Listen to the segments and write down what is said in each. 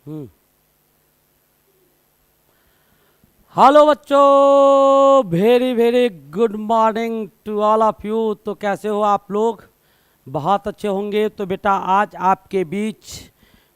Hello बच्चों, very very good morning to all of you. तो कैसे हो आप लोग? बहुत अच्छे होंगे। तो बेटा आज आपके बीच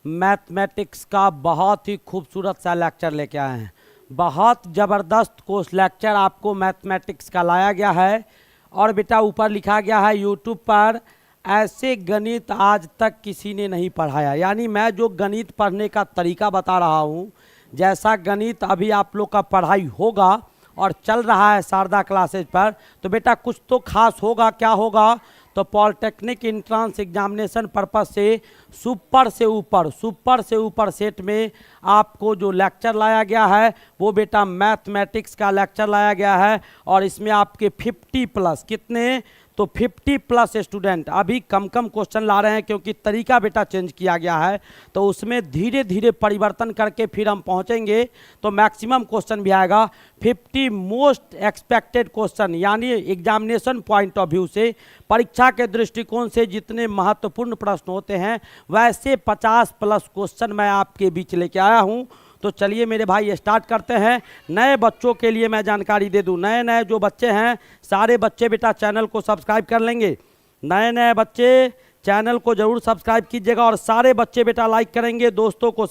मैथमेटिक्स का बहुत ही खूबसूरत सा लेक्चर लेके आए हैं। बहुत ज़बरदस्त कोर्स लेक्चर आपको मैथमेटिक्स का लाया गया है। और बेटा ऊपर लिखा गया है यूट्यूब पर, ऐसे गणित आज तक किसी ने नहीं पढ़ाया। यानी मैं जो गणित पढ़ने का तरीका बता रहा हूँ, जैसा गणित अभी आप लोग का पढ़ाई होगा और चल रहा है शारदा क्लासेज पर, तो बेटा कुछ तो खास होगा। क्या होगा? तो पॉलिटेक्निक एंट्रेंस एग्जामिनेशन पर्पस से सुपर से ऊपर सेट में आपको जो लेक्चर लाया गया है वो बेटा मैथमेटिक्स का लेक्चर लाया गया है। और इसमें आपके 50 प्लस कितने? तो 50 प्लस स्टूडेंट। अभी कम क्वेश्चन ला रहे हैं क्योंकि तरीका बेटा चेंज किया गया है, तो उसमें धीरे धीरे परिवर्तन करके फिर हम पहुंचेंगे तो मैक्सिमम क्वेश्चन भी आएगा। 50 मोस्ट एक्सपेक्टेड क्वेश्चन, यानी एग्जामिनेशन पॉइंट ऑफ व्यू से, परीक्षा के दृष्टिकोण से जितने महत्वपूर्ण प्रश्न होते हैं वैसे 50 प्लस क्वेश्चन मैं आपके बीच लेके आया हूँ। तो चलिए मेरे भाई स्टार्ट करते हैं। नए बच्चों के लिए मैं जानकारी दे दूं, नए जो बच्चे हैं सारे बच्चे बेटा चैनल को सब्सक्राइब कर लेंगे। नए बच्चे चैनल को जरूर सब्सक्राइब कीजिएगा और सारे बच्चे बेटा लाइक करेंगे। दोस्तों को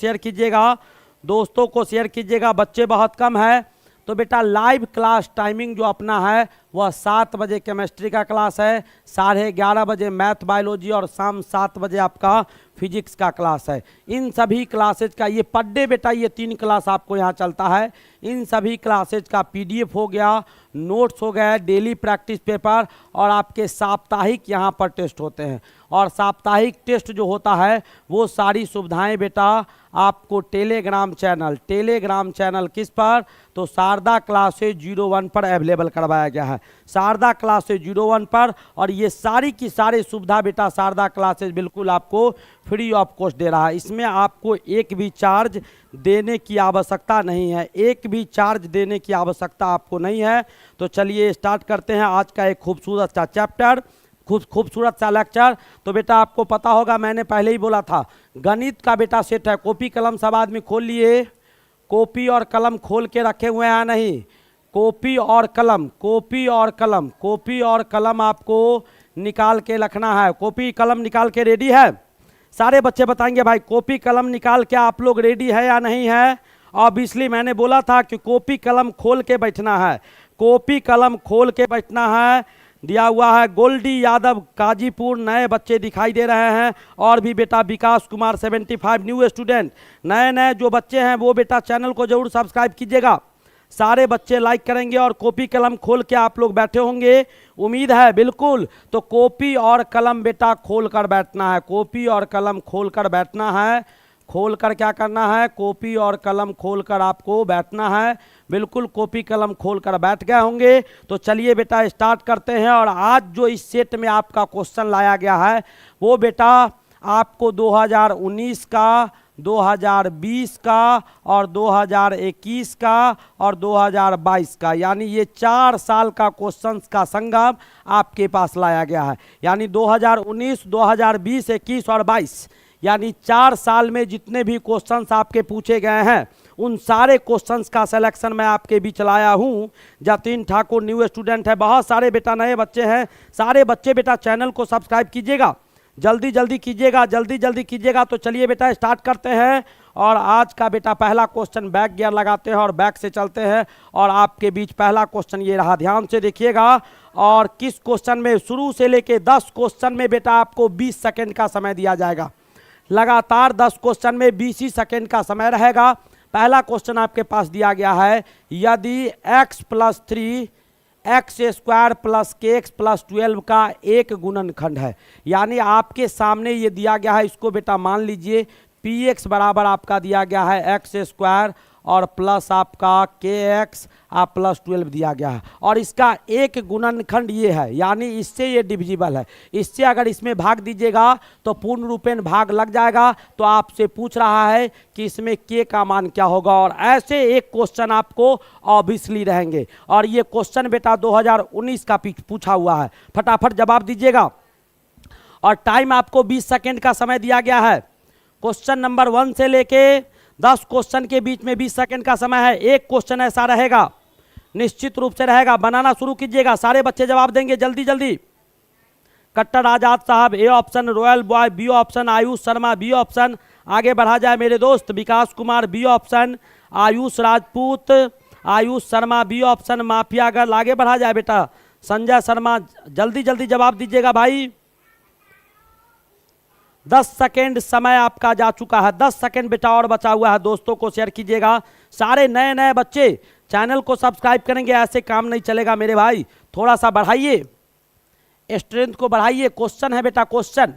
शेयर कीजिएगा, बच्चे बहुत कम है। तो बेटा लाइव क्लास टाइमिंग जो अपना है वह 7 बजे केमिस्ट्री का क्लास है, 11:30 बजे मैथ बायोलॉजी और शाम 7 बजे आपका फिजिक्स का क्लास है। इन सभी क्लासेज का ये पर डे बेटा ये 3 क्लास आपको यहाँ चलता है। इन सभी क्लासेज का PDF हो गया, नोट्स हो गया, डेली प्रैक्टिस पेपर और आपके साप्ताहिक यहाँ पर टेस्ट होते हैं। और साप्ताहिक टेस्ट जो होता है वो सारी सुविधाएं बेटा आपको टेलीग्राम चैनल किस पर? तो शारदा क्लासेज 01 पर अवेलेबल करवाया गया है, शारदा क्लासेज 01 पर। और ये सारी की सारी सुविधा बेटा शारदा क्लासेज बिल्कुल आपको फ्री ऑफ कॉस्ट दे रहा है। इसमें आपको एक भी चार्ज देने की आवश्यकता नहीं है, तो चलिए स्टार्ट करते हैं आज का एक खूबसूरत सा चैप्टर, खूबसूरत सा लेक्चर। तो बेटा आपको पता होगा, मैंने पहले ही बोला था गणित का बेटा सेट है। कॉपी कलम सब आदमी खोल लिए, कॉपी और कलम खोल के रखे हुए हैं नहीं? कॉपी और कलम आपको निकाल के रखना है। कॉपी कलम निकाल के रेडी है? सारे बच्चे बताएंगे भाई कॉपी कलम निकाल के आप लोग रेडी है या नहीं है? ऑब्वियसली मैंने बोला था कि कॉपी कलम खोल के बैठना है। दिया हुआ है गोल्डी यादव काजीपुर, नए बच्चे दिखाई दे रहे हैं। और भी बेटा विकास कुमार 75 न्यू स्टूडेंट। नए जो बच्चे हैं वो बेटा चैनल को जरूर सब्सक्राइब कीजिएगा। सारे बच्चे लाइक करेंगे और कॉपी कलम खोल के आप लोग बैठे होंगे, उम्मीद है बिल्कुल। तो कॉपी और कलम बेटा खोल कर बैठना है, खोल कर क्या करना है? कॉपी और कलम खोल कर आपको बैठना है। बिल्कुल कॉपी कलम खोल कर बैठ गए होंगे। तो चलिए बेटा स्टार्ट करते हैं। और आज जो इस सेट में आपका क्वेश्चन लाया गया है वो बेटा आपको 2019 का, 2020 का और 2021 का और 2022 का, यानी ये 4 साल का क्वेश्चंस का संगम आपके पास लाया गया है। यानी 2019, 2020, 21 और 22, यानी 4 साल में जितने भी क्वेश्चंस आपके पूछे गए हैं उन सारे क्वेश्चंस का सिलेक्शन मैं आपके बीच लाया हूँ। जतिन ठाकुर न्यू स्टूडेंट है, बहुत सारे बेटा नए बच्चे हैं। सारे बच्चे बेटा चैनल को सब्सक्राइब कीजिएगा, जल्दी कीजिएगा। तो चलिए बेटा स्टार्ट करते हैं। और आज का बेटा पहला क्वेश्चन बैक गियर लगाते हैं और बैक से चलते हैं। और आपके बीच पहला क्वेश्चन ये रहा, ध्यान से देखिएगा। और किस क्वेश्चन में शुरू से लेके 10 क्वेश्चन में बेटा आपको 20 सेकेंड का समय दिया जाएगा। लगातार 10 क्वेश्चन में 20 ही सेकेंड का समय रहेगा। पहला क्वेश्चन आपके पास दिया गया है, यदि x + 3 x² + kx + 12 का एक गुणनखंड है, यानी आपके सामने ये दिया गया है, इसको बेटा मान लीजिए px बराबर आपका दिया गया है x² और प्लस आपका kx + 12 दिया गया है। और इसका एक गुणनखंड ये है, यानी इससे ये डिविजिबल है। इससे अगर इसमें भाग दीजिएगा तो पूर्ण रूपेण भाग लग जाएगा। तो आपसे पूछ रहा है कि इसमें k का मान क्या होगा। और ऐसे एक क्वेश्चन आपको ऑब्वियसली रहेंगे। और ये क्वेश्चन बेटा 2019 का पूछा हुआ है, फटाफट जवाब दीजिएगा। और टाइम आपको 20 सेकेंड का समय दिया गया है। क्वेश्चन नंबर 1 से लेके 10 क्वेश्चन के बीच में 20 सेकंड का समय है। एक क्वेश्चन ऐसा रहेगा, निश्चित रूप से रहेगा, बनाना शुरू कीजिएगा, सारे बच्चे जवाब देंगे जल्दी जल्दी। कट्टर आजाद साहब A option, royal boy B option, Ayush Sharma B option, आगे बढ़ा जाए मेरे दोस्त, Vikas Kumar B option, Ayush Rajput, Ayush Sharma B option, mafia girl, आगे बढ़ा जाए बेटा, संजय शर्मा, जल्दी जल्दी जवाब दीजिएगा भाई। 10 सेकेंड समय आपका जा चुका है, 10 सेकेंड बेटा और बचा हुआ है। दोस्तों को शेयर कीजिएगा, सारे नए नए बच्चे चैनल को सब्सक्राइब करेंगे, ऐसे काम नहीं चलेगा मेरे भाई, थोड़ा सा बढ़ाइए, स्ट्रेंथ को बढ़ाइए। क्वेश्चन है बेटा, क्वेश्चन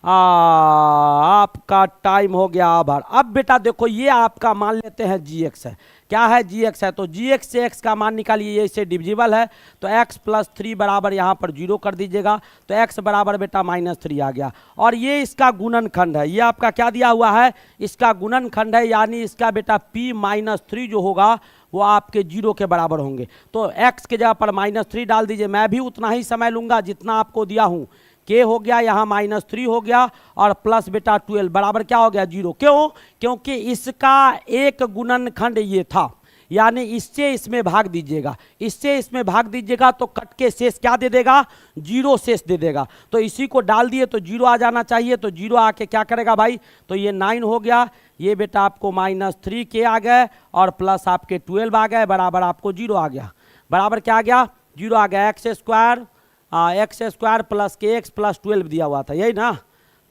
आपका टाइम हो गया आभार। अब बेटा देखो, ये आपका मान लेते हैं जीएक्स है, क्या है जीएक्स है, तो जीएक्स से एक्स का मान निकालिए, ये इससे डिविजिबल है, तो एक्स प्लस 3 बराबर यहाँ पर 0 कर दीजिएगा, तो एक्स बराबर बेटा -3 आ गया। और ये इसका गुणनखंड है, ये आपका क्या दिया हुआ है, इसका गुणनखंड है, यानी इसका बेटा p-3 जो होगा वो आपके 0 के बराबर होंगे। तो x के जगह पर -3 डाल दीजिए, मैं भी उतना ही समय लूंगा जितना आपको दिया हूँ। k हो गया यहाँ -3 हो गया, और प्लस बेटा 12 बराबर क्या हो गया 0। क्यों? क्योंकि इसका एक गुणनखंड ये था, यानी इससे इसमें भाग दीजिएगा, इससे इसमें भाग दीजिएगा तो कट के शेष क्या दे देगा, 0 शेष दे देगा। तो इसी को डाल दिए तो 0 आ जाना चाहिए, तो 0 आके क्या करेगा भाई, तो ये 9 हो गया, ये बेटा आपको -3 के आ गए, और प्लस आपके 12 आ गए, बराबर आपको 0 आ गया, बराबर क्या आ गया 0 आ गया। एक्स स्क्वायर प्लस के एक्स प्लस 12 दिया हुआ था, यही ना,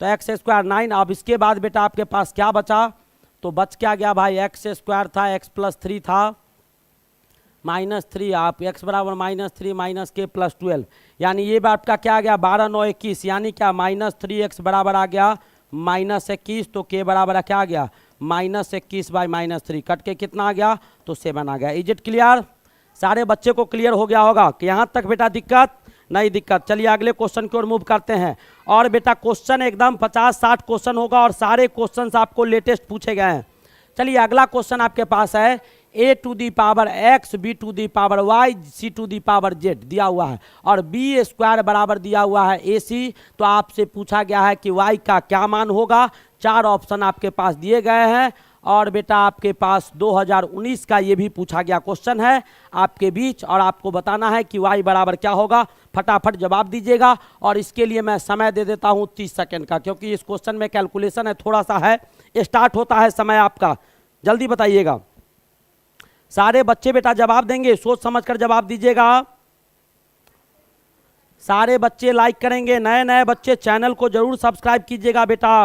तो एक्स स्क्वायर 9। अब इसके बाद बेटा आपके पास क्या बचा, तो बच क्या गया भाई, एक्स स्क्वायर था, एक्स प्लस 3 था, -3, आप एक्स बराबर -3 माइनस के प्लस 12, यानी ये बात का क्या आ गया 12 9 21, यानी क्या -3x बराबर आ गया -21, तो के बराबर क्या आ गया -21 बाई -3, कट के कितना आ गया, तो 7 आ गया। Is it clear? सारे बच्चे को क्लियर हो गया होगा कि यहाँ तक बेटा दिक्कत नहीं दिक्कत। चलिए अगले क्वेश्चन की ओर मूव करते हैं, और बेटा क्वेश्चन एकदम 50-60 क्वेश्चन होगा, और सारे क्वेश्चन आपको लेटेस्ट पूछे गए हैं। चलिए अगला क्वेश्चन आपके पास है a to the power x, b to the power y, c to the power z दिया हुआ है, और b स्क्वायर बराबर दिया हुआ है ac। तो आपसे पूछा गया है कि y का क्या मान होगा, 4 ऑप्शन आपके पास दिए गए हैं, और बेटा आपके पास 2019 का ये भी पूछा गया क्वेश्चन है आपके बीच, और आपको बताना है कि y बराबर क्या होगा। फटाफट जवाब दीजिएगा, और इसके लिए मैं समय दे देता हूँ 30 सेकंड का, क्योंकि इस क्वेश्चन में कैलकुलेशन है, थोड़ा सा है, स्टार्ट होता है समय आपका, जल्दी बताइएगा। सारे बच्चे बेटा जवाब देंगे, सोच समझकर जवाब दीजिएगा, सारे बच्चे लाइक करेंगे, नए नए बच्चे चैनल को जरूर सब्सक्राइब कीजिएगा बेटा।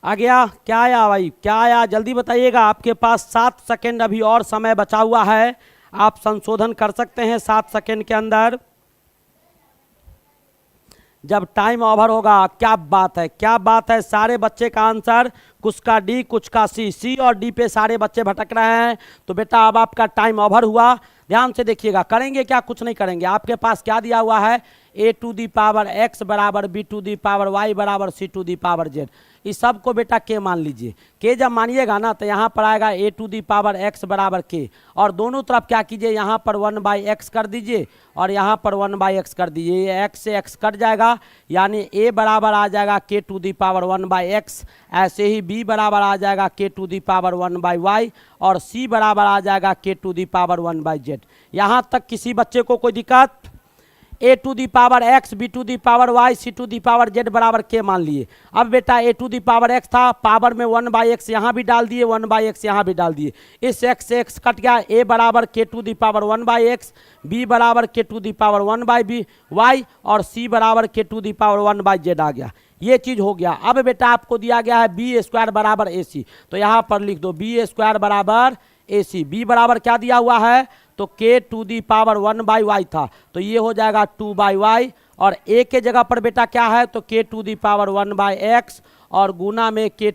आ गया, क्या आया भाई, क्या आया जल्दी बताइएगा। आपके पास 7 सेकंड अभी और समय बचा हुआ है, आप संशोधन कर सकते हैं 7 सेकंड के अंदर। जब टाइम ओवर होगा, क्या बात है, क्या बात है, सारे बच्चे का आंसर, कुछ का डी कुछ का सी, सी और डी पे सारे बच्चे भटक रहे हैं। तो बेटा अब आपका टाइम ओवर हुआ, ध्यान से देखिएगा, करेंगे क्या, कुछ नहीं करेंगे। आपके पास क्या दिया हुआ है, a to the power x बराबर b to the power y बराबर c to the power z। इस सब को बेटा k मान लीजिए, k जब मानिएगा ना तो यहाँ पर आएगा a to the power x बराबर k, और दोनों तरफ क्या कीजिए, यहाँ पर 1/x कर दीजिए, और यहाँ पर 1/x कर दीजिए, ये x से x कट जाएगा, यानी a बराबर आ जाएगा k to the power 1/x, ऐसे ही b बराबर आ जाएगा k to the power 1/y, और c बराबर आ जाएगा k to the power 1/z। यहाँ तक किसी बच्चे को कोई दिक्कत? a to the power x, b to the power y, c to the power z बराबर k मान लिए। अब बेटा a to the power x था, पावर में 1/x यहाँ भी डाल दिए, 1/x यहाँ भी डाल दिए, इस x से x कट गया, a बराबर k to the power 1/x, b बराबर k to the power 1/y, और c बराबर k to the power 1/z आ गया। ये चीज हो गया। अब बेटा आपको दिया गया है बी स्क्वायर बराबर ac, तो यहाँ पर लिख दो बी स्क्वायर बराबर ac। b बराबर क्या दिया हुआ है, तो k⁴ था, तो ये हो जाएगा 2/y, और a के जगह पर बेटा क्या है, तो k⁴ और गुना में k⁴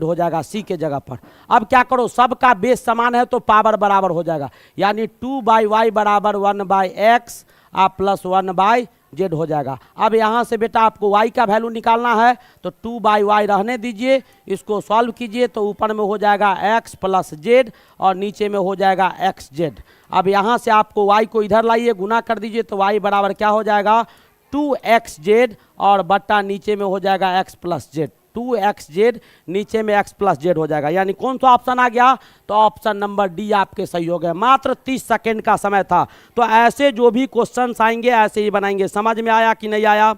हो जाएगा c के जगह पर। अब क्या करो, सबका बेस समान है तो पावर बराबर हो जाएगा, यानी 2/y बराबर 1/x प्लस 1/z हो जाएगा। अब यहाँ से बेटा आपको y का वैल्यू निकालना है, तो 2/y रहने दीजिए, इसको सॉल्व कीजिए तो ऊपर में हो जाएगा x प्लस z और नीचे में हो जाएगा xz। अब यहाँ से आपको y को इधर लाइए, गुना कर दीजिए तो y बराबर क्या हो जाएगा 2xz और बट्टा नीचे में हो जाएगा x प्लस z, 2xz नीचे में x प्लस z हो जाएगा। यानी कौन सा ऑप्शन आ गया, तो ऑप्शन नंबर डी आपके सही हो गए। मात्र 30 सेकंड का समय था। तो ऐसे जो भी क्वेश्चंस आएंगे ऐसे ही बनाएंगे। समझ में आया कि नहीं आया?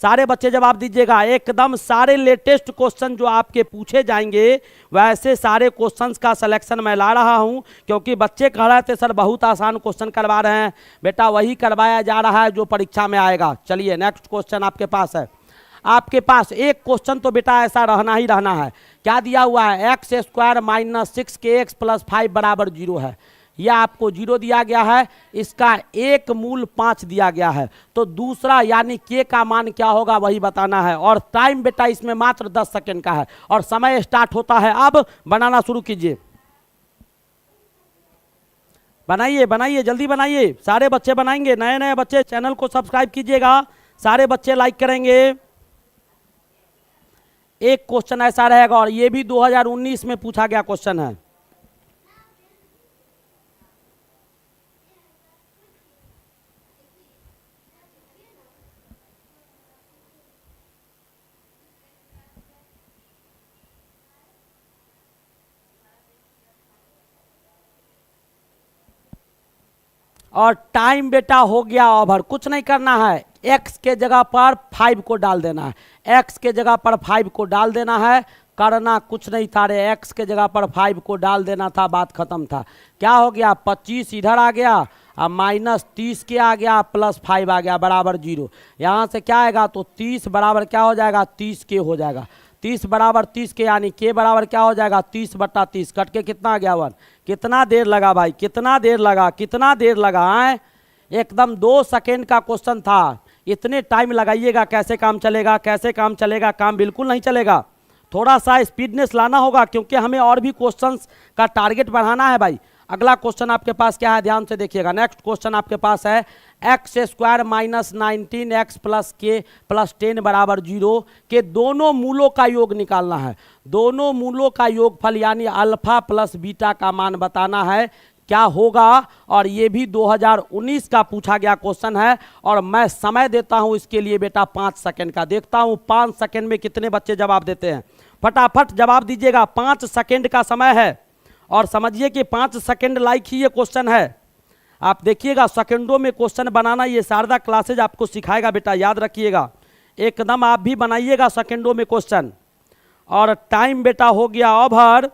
सारे बच्चे जवाब दीजिएगा, एकदम सारे लेटेस्ट क्वेश्चन जो आपके पूछे जाएंगे वैसे सारे क्वेश्चंस का सिलेक्शन मैं ला रहा हूं, क्योंकि बच्चे कह रहे थे सर बहुत आसान क्वेश्चन करवा रहे हैं, बेटा वही करवाया जा रहा है जो परीक्षा में आएगा। चलिए नेक्स्ट क्वेश्चन आपके पास है। आपके पास एक क्वेश्चन तो बेटा ऐसा रहना ही रहना है। क्या दिया हुआ है, x² - 6kx + 5 बराबर 0 है। यह आपको 0 दिया गया है, इसका एक मूल 5 दिया गया है, तो दूसरा यानी k का मान क्या होगा वही बताना है। और टाइम बेटा इसमें मात्र 10 सेकंड का है और समय स्टार्ट होता है। अब बनाना शुरू कीजिए, बनाइए बनाइए जल्दी बनाइए, सारे बच्चे बनाएंगे। नए नए बच्चे चैनल को सब्सक्राइब कीजिएगा, सारे बच्चे लाइक करेंगे। एक क्वेश्चन ऐसा रहेगा और ये भी 2019 में पूछा गया क्वेश्चन है। और टाइम बेटा हो गया ओवर, कुछ नहीं करना है, x के जगह पर 5 को डाल देना है, x के जगह पर 5 को डाल देना है, करना कुछ नहीं था रे, x के जगह पर 5 को डाल देना था, बात खत्म था। क्या हो गया, 25 इधर आ गया और -30 के आ गया प्लस 5 आ गया बराबर 0। यहाँ से क्या आएगा, तो 30 बराबर क्या हो जाएगा 30 के हो जाएगा, 30 बराबर 30 के, यानी के बराबर क्या हो जाएगा 30/30, कट के कितना आ गया 1। कितना देर लगा भाई, कितना देर लगा, कितना देर लगा है, एकदम 2 सेकेंड का क्वेश्चन था। इतने टाइम लगाइएगा कैसे काम चलेगा, कैसे काम चलेगा, काम बिल्कुल नहीं चलेगा। थोड़ा सा स्पीडनेस लाना होगा, क्योंकि हमें और भी क्वेश्चंस का टारगेट बढ़ाना है भाई। अगला क्वेश्चन आपके पास क्या है, ध्यान से देखिएगा। नेक्स्ट क्वेश्चन आपके पास है x² - 19x + k + 10 बराबर 0 के दोनों मूलों का योग निकालना है। दोनों मूलों का योगफल यानी अल्फा प्लस बीटा का मान बताना है, क्या होगा। और ये भी 2019 का पूछा गया क्वेश्चन है और मैं समय देता हूं इसके लिए बेटा 5 सेकंड का। देखता हूं 5 सेकंड में कितने बच्चे जवाब देते हैं। फटाफट जवाब दीजिएगा, 5 सेकंड का समय है और समझिए कि 5 सेकंड लाइक ही ये क्वेश्चन है। आप देखिएगा सेकंडों में क्वेश्चन बनाना, ये शारदा क्लासेज आपको सिखाएगा बेटा, याद रखिएगा। एकदम आप भी बनाइएगा सेकंडों में क्वेश्चन। और टाइम बेटा हो गया ओवर,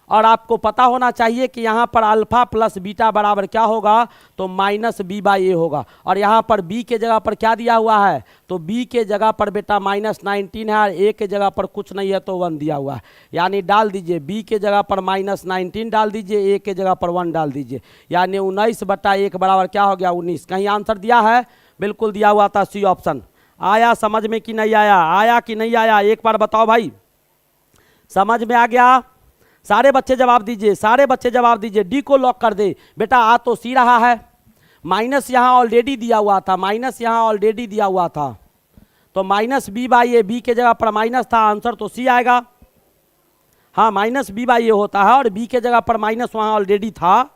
और आपको पता होना चाहिए कि यहाँ पर अल्फा प्लस बीटा बराबर क्या होगा, तो -b/a होगा। और यहाँ पर b के जगह पर क्या दिया हुआ है, तो b के जगह पर बेटा -19 है और a के जगह पर कुछ नहीं है तो 1 दिया हुआ है। यानी डाल दीजिए, b के जगह पर -19 डाल दीजिए, a के जगह पर 1 डाल दीजिए, यानी 19/1 बराबर क्या हो गया 19। कहीं आंसर दिया है, बिल्कुल दिया हुआ था सी ऑप्शन। आया समझ में कि नहीं आया, आया कि नहीं आया, एक बार बताओ भाई, समझ में आ गया। सारे बच्चे जवाब दीजिए, सारे बच्चे जवाब दीजिए। डी को लॉक कर दे बेटा, आ तो सी रहा है, माइनस यहाँ ऑलरेडी दिया हुआ था, माइनस यहाँ ऑलरेडी दिया हुआ था, तो -b/a, b के जगह पर माइनस था, आंसर तो सी आएगा। हाँ -b/a होता है और b के जगह पर माइनस वहाँ ऑलरेडी था,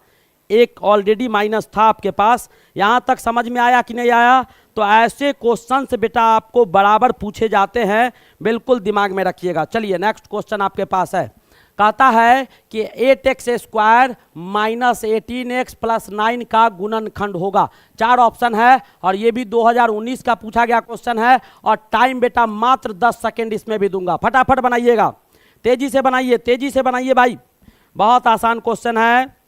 एक ऑलरेडी माइनस था आपके पास। यहाँ तक समझ में आया कि नहीं आया। तो ऐसे क्वेश्चन से बेटा आपको बराबर पूछे जाते हैं, बिल्कुल दिमाग में रखिएगा। चलिए नेक्स्ट क्वेश्चन आपके पास है, कहता है कि 8x² - 18x + 9 का गुणनखंड होगा। 4 ऑप्शन है और ये भी 2019 का पूछा गया क्वेश्चन है और टाइम बेटा मात्र 10 सेकंड इसमें भी दूंगा। फटाफट बनाइएगा, तेजी से बनाइए, तेजी से बनाइए भाई, बहुत आसान क्वेश्चन है।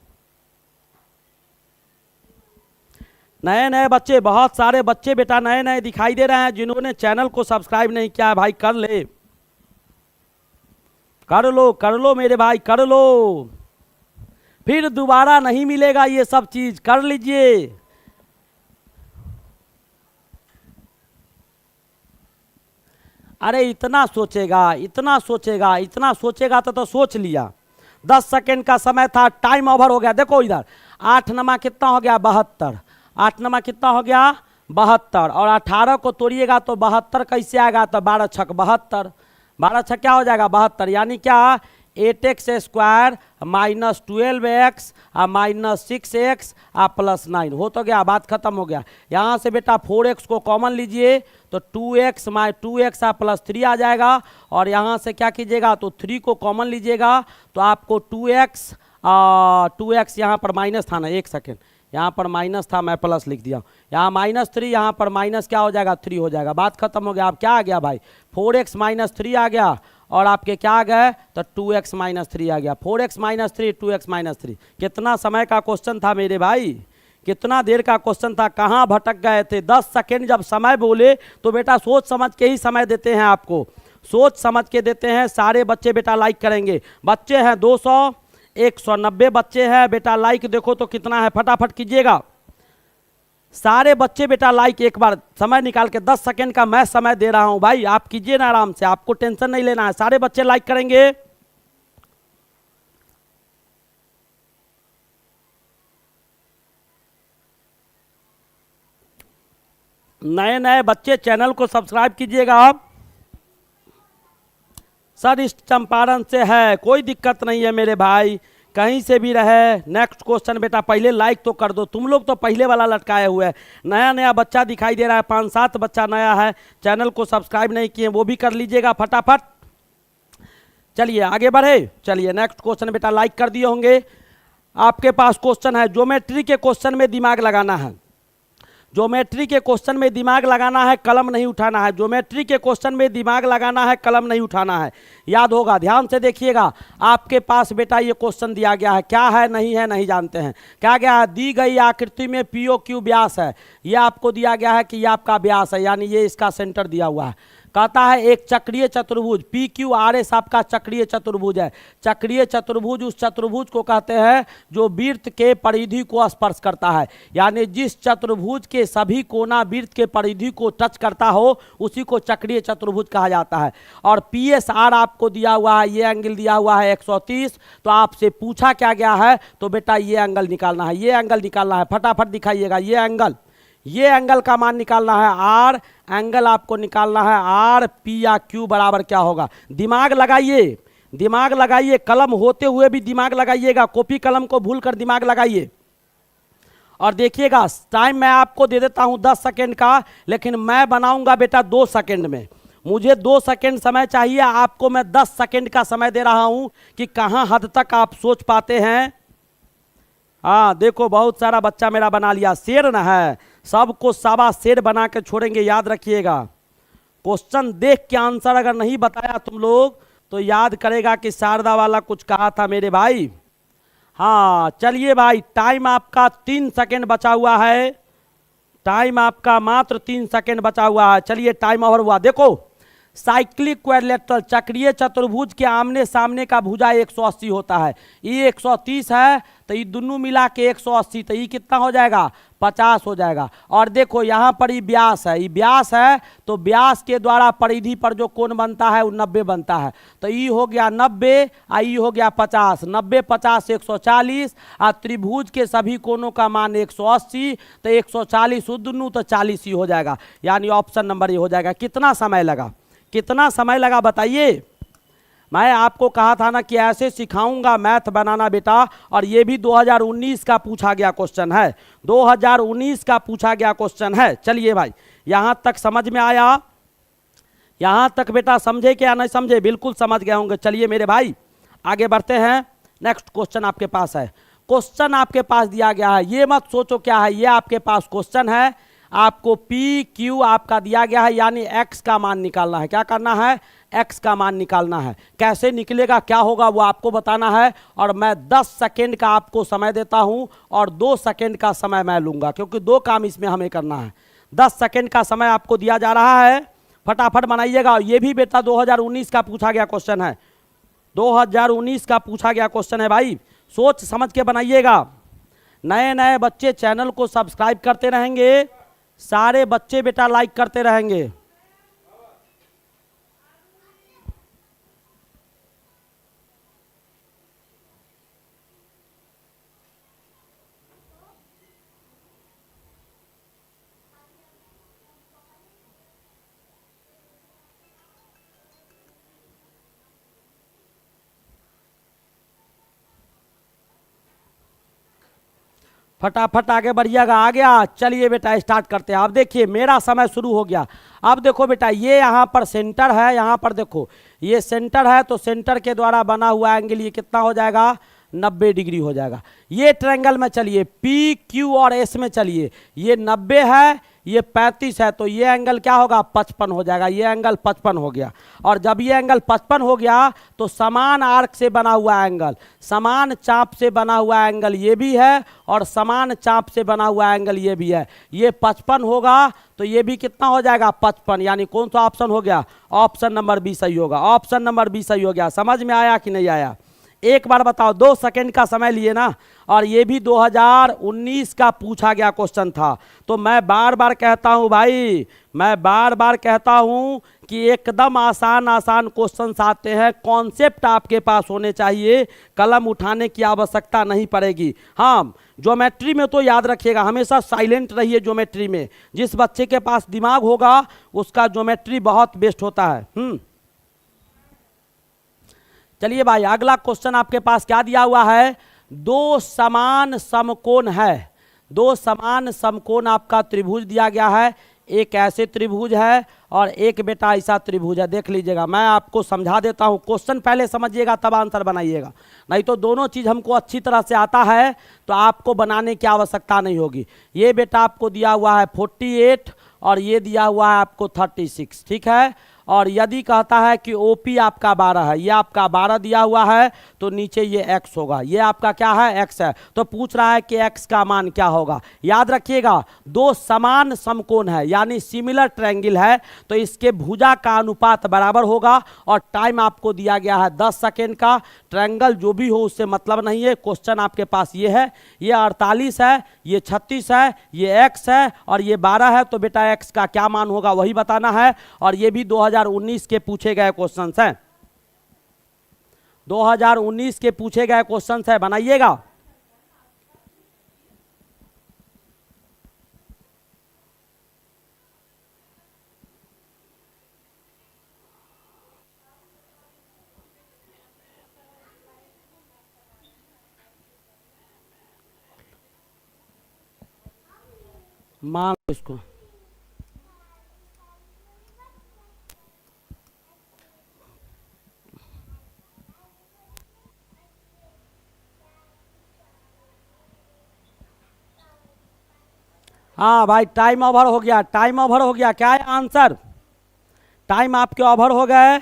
नए नए बच्चे, बहुत सारे बच्चे बेटा नए नए दिखाई दे रहे हैं, जिन्होंने चैनल को सब्सक्राइब नहीं किया है भाई कर ले, कर लो मेरे भाई, कर लो। फिर दोबारा नहीं मिलेगा ये सब चीज, कर लीजिए। अरे इतना सोचेगा, इतना सोचेगा, इतना सोचेगा तो सोच लिया। 10 सेकेंड का समय था, टाइम ओवर हो गया। देखो इधर 8 नमा कितना हो गया 72, 8 नमा कितना हो गया 72, और 18 को तोड़िएगा तो 72 कैसे आएगा, तो 12 छक 72, 12 छक क्या हो जाएगा 72, यानी क्या 8x square minus 12x minus 6x plus 9 हो तो गया, बात खत्म हो गया। यहाँ से बेटा 4x को कॉमन लीजिए तो 2x प्लस 3 आ जाएगा, और यहाँ से क्या कीजिएगा तो 3 को कॉमन लीजिएगा तो आपको 2x यहाँ पर माइनस था ना, एक सेकेंड, यहाँ पर माइनस था, मैं प्लस लिख दिया, यहाँ -3, यहाँ पर माइनस क्या हो जाएगा 3 हो जाएगा, बात खत्म हो गया। अब क्या आ गया भाई 4x माइनस 3 आ गया, और आपके क्या आ गए तो 2x माइनस 3 आ गया, 4x माइनस 3 2x माइनस 3। कितना समय का क्वेश्चन था मेरे भाई, कितना देर का क्वेश्चन था, कहाँ भटक गए थे। 10 सेकेंड जब समय बोले तो बेटा सोच समझ के ही समय देते हैं, आपको सोच समझ के देते हैं। सारे बच्चे बेटा लाइक करेंगे, बच्चे हैं 200 190 बच्चे हैं बेटा, लाइक देखो तो कितना है, फटाफट कीजिएगा सारे बच्चे बेटा लाइक। एक बार समय निकाल के 10 सेकेंड का मैं समय दे रहा हूं भाई, आप कीजिए ना आराम से, आपको टेंशन नहीं लेना है, सारे बच्चे लाइक करेंगे। नए नए बच्चे चैनल को सब्सक्राइब कीजिएगा आप। सर इस चंपारण से है, कोई दिक्कत नहीं है मेरे भाई, कहीं से भी रहे। नेक्स्ट क्वेश्चन बेटा, पहले लाइक तो कर दो, तुम लोग तो पहले वाला लटकाए हुए हैं। नया नया बच्चा दिखाई दे रहा है, 5-7 बच्चा नया है, चैनल को सब्सक्राइब नहीं किए, वो भी कर लीजिएगा फटाफट। चलिए आगे बढ़े, चलिए नेक्स्ट क्वेश्चन बेटा, लाइक कर दिए होंगे। आपके पास क्वेश्चन है, ज्योमेट्री के क्वेश्चन में दिमाग लगाना है, ज्योमेट्री के क्वेश्चन में दिमाग लगाना है, कलम नहीं उठाना है। ज्योमेट्री के क्वेश्चन में दिमाग लगाना है, कलम नहीं उठाना है, याद होगा। ध्यान से देखिएगा, आपके पास बेटा ये क्वेश्चन दिया गया है, क्या है नहीं जानते हैं। क्या गया है, दी गई आकृति में POQ व्यास है, ये आपको दिया गया है कि ये आपका व्यास है, यानी ये इसका सेंटर दिया हुआ है। कहता है एक चक्रीय चतुर्भुज PQRS आपका चक्रीय चतुर्भुज है। चक्रीय चतुर्भुज उस चतुर्भुज को कहते हैं जो वृत्त के परिधि को स्पर्श करता है, यानी जिस चतुर्भुज के सभी कोना वृत्त के परिधि को टच करता हो उसी को चक्रीय चतुर्भुज कहा जाता है। और PSR आपको दिया हुआ है, ये एंगल दिया हुआ है 130। तो आपसे पूछा क्या गया है, तो बेटा ये एंगल निकालना है, ये एंगल निकालना है, फटाफट दिखाइएगा। ये एंगल का मान निकालना है, R एंगल आपको निकालना है, R P या Q बराबर क्या होगा। दिमाग लगाइए, दिमाग लगाइए, कलम होते हुए भी दिमाग लगाइएगा, कॉपी कलम को भूलकर दिमाग लगाइए। और देखिएगा टाइम मैं आपको दे देता हूं 10 सेकेंड का, लेकिन मैं बनाऊंगा बेटा 2 सेकेंड में। मुझे 2 सेकेंड समय चाहिए, आपको मैं 10 सेकेंड का समय दे रहा हूं कि कहां हद तक आप सोच पाते हैं। हाँ देखो बहुत सारा बच्चा मेरा बना लिया, शेर ना है, सबको साबा शेर बना के छोड़ेंगे, याद रखिएगा। क्वेश्चन देख के आंसर अगर नहीं बताया तुम लोग तो याद करेगा कि शारदा वाला कुछ कहा था मेरे भाई। हाँ चलिए भाई, टाइम आपका 3 सेकेंड बचा हुआ है, टाइम आपका मात्र 3 सेकेंड बचा हुआ है। चलिए टाइम ओवर हुआ। देखो साइक्लिक क्वाड्रिलेटरल चक्रीय चतुर्भुज के आमने सामने का भुजा 180 होता है, ये 130 है, तो ये दोनों मिला के 180, तो ये कितना हो जाएगा 50 हो जाएगा। और देखो यहाँ पर ये व्यास है, ये व्यास है, तो व्यास के द्वारा परिधि पर जो कोण बनता है वो 90 बनता है, तो ये हो गया 90 और ये हो गया 50, 90 50 140, और त्रिभुज के सभी कोणों का मान 180, तो 140 दोनों तो 40 ही हो जाएगा, यानी ऑप्शन नंबर ये हो जाएगा। कितना समय लगा, कितना समय लगा बताइए। मैं आपको कहा था ना कि ऐसे सिखाऊंगा मैथ बनाना बेटा, और ये भी 2019 का पूछा गया क्वेश्चन है, 2019 का पूछा गया क्वेश्चन है। चलिए भाई यहां तक समझ में आया, यहां तक बेटा समझे क्या नहीं समझे, बिल्कुल समझ गए होंगे। चलिए मेरे भाई आगे बढ़ते हैं, नेक्स्ट क्वेश्चन आपके पास है। क्वेश्चन आपके पास दिया गया है, ये मत सोचो क्या है, ये आपके पास क्वेश्चन है, आपको PQ आपका दिया गया है, यानी x का मान निकालना है। क्या करना है, x का मान निकालना है। कैसे निकलेगा क्या होगा वो आपको बताना है, और मैं 10 सेकेंड का आपको समय देता हूं और 2 सेकेंड का समय मैं लूंगा, क्योंकि 2 काम इसमें हमें करना है। 10 सेकेंड का समय आपको दिया जा रहा है, फटाफट बनाइएगा। ये भी बेटा 2019 का पूछा गया क्वेश्चन है, 2019 का पूछा गया क्वेश्चन है भाई, सोच समझ के बनाइएगा। नए नए बच्चे चैनल को सब्सक्राइब करते रहेंगे, सारे बच्चे बेटा लाइक करते रहेंगे। फटाफट आगे बढ़िएगा। आ गया, चलिए बेटा स्टार्ट करते हैं। अब देखिए मेरा समय शुरू हो गया। अब देखो बेटा ये यहाँ पर सेंटर है, यहाँ पर देखो ये सेंटर है, तो सेंटर के द्वारा बना हुआ एंगल ये कितना हो जाएगा, 90 डिग्री हो जाएगा। ये ट्रायंगल में चलिए पी क्यू और एस में चलिए, ये 90 है, ये 35 है, तो ये एंगल क्या होगा, 55 हो जाएगा। ये एंगल 55 हो गया। और जब ये एंगल 55 हो गया तो समान आर्क से बना हुआ एंगल, समान चाप से बना हुआ एंगल ये भी है, और समान चाप से बना हुआ एंगल ये भी है। ये 55 होगा तो ये भी कितना हो जाएगा, 55। यानी कौन सा ऑप्शन हो गया, ऑप्शन नंबर बी सही होगा। ऑप्शन नंबर बी सही हो गया। समझ में आया कि नहीं आया? एक बार बताओ, 2 सेकंड का समय लिए ना, और ये भी 2019 का पूछा गया क्वेश्चन था। तो मैं बार बार कहता हूं भाई, मैं बार बार कहता हूं कि एकदम आसान आसान क्वेश्चंस आते हैं। कॉन्सेप्ट आपके पास होने चाहिए, कलम उठाने की आवश्यकता नहीं पड़ेगी। हाँ, ज्योमेट्री में तो याद रखिएगा, हमेशा साइलेंट रहिए ज्योमेट्री में। जिस बच्चे के पास दिमाग होगा उसका ज्योमेट्री बहुत बेस्ट होता है। चलिए भाई, अगला क्वेश्चन आपके पास क्या दिया हुआ है, 2 समान समकोण है। 2 समान समकोण आपका त्रिभुज दिया गया है। एक ऐसे त्रिभुज है और एक बेटा ऐसा त्रिभुज है। देख लीजिएगा, मैं आपको समझा देता हूं, क्वेश्चन पहले समझिएगा तब आंसर बनाइएगा। नहीं तो दोनों चीज हमको अच्छी तरह से आता है तो आपको बनाने की आवश्यकता नहीं होगी। ये बेटा आपको दिया हुआ है 48 और ये दिया हुआ है आपको 36, ठीक है। और यदि कहता है कि ओपी आपका 12 है, ये आपका 12 दिया हुआ है, तो नीचे ये x होगा। ये आपका क्या है, x है। तो पूछ रहा है कि x का मान क्या होगा। याद रखिएगा, 2 समान समकोण है यानी सिमिलर ट्रायंगल है, तो इसके भुजा का अनुपात बराबर होगा। और टाइम आपको दिया गया है 10 सेकेंड का। ट्रायंगल जो भी हो उससे मतलब नहीं है। क्वेश्चन आपके पास ये है, ये 48 है, ये 36 है, ये x है और ये 12 है, तो बेटा x का क्या मान होगा वही बताना है। और ये भी 2019 के पूछे गए क्वेश्चंस हैं। 2019 के पूछे गए क्वेश्चंस है, बनाइएगा। मान लो इसको, हाँ भाई टाइम ओवर हो गया, टाइम ओवर हो गया। क्या है आंसर, टाइम आपके ओवर हो गए।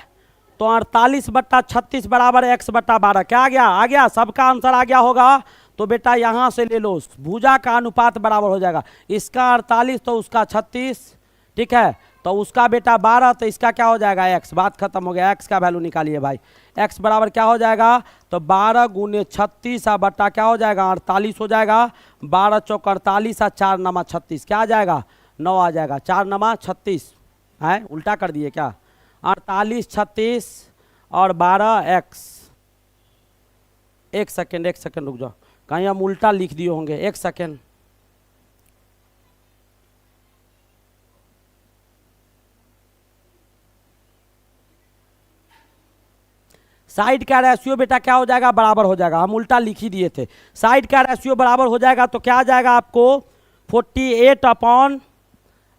तो 48/36 बराबर x/12 क्या आ गया, आ गया। सबका आंसर आ गया होगा। तो बेटा यहां से ले लो, भुजा का अनुपात बराबर हो जाएगा। इसका 48 तो उसका 36, ठीक है। तो उसका बेटा 12 तो इसका क्या हो जाएगा, x। बात खत्म हो गया। x का वैल्यू निकालिए भाई। x बराबर क्या हो जाएगा, तो 12 × 36 बट्टा क्या हो जाएगा, 48 हो जाएगा। 12 चौक 48 4 नमा 36 क्या आ जाएगा, 9 आ जाएगा। 4 नमा 36 है, उल्टा कर दिए क्या, 48 36 और 12 x। एक सेकेंड रुक जाओ, कहीं हम उल्टा लिख दिए होंगे। एक सेकेंड, साइड का रेशियो बेटा क्या हो जाएगा, बराबर हो जाएगा। हम उल्टा लिख ही दिए थे। साइड का रेशियो बराबर हो जाएगा तो क्या आ जाएगा आपको, 48 अपॉन,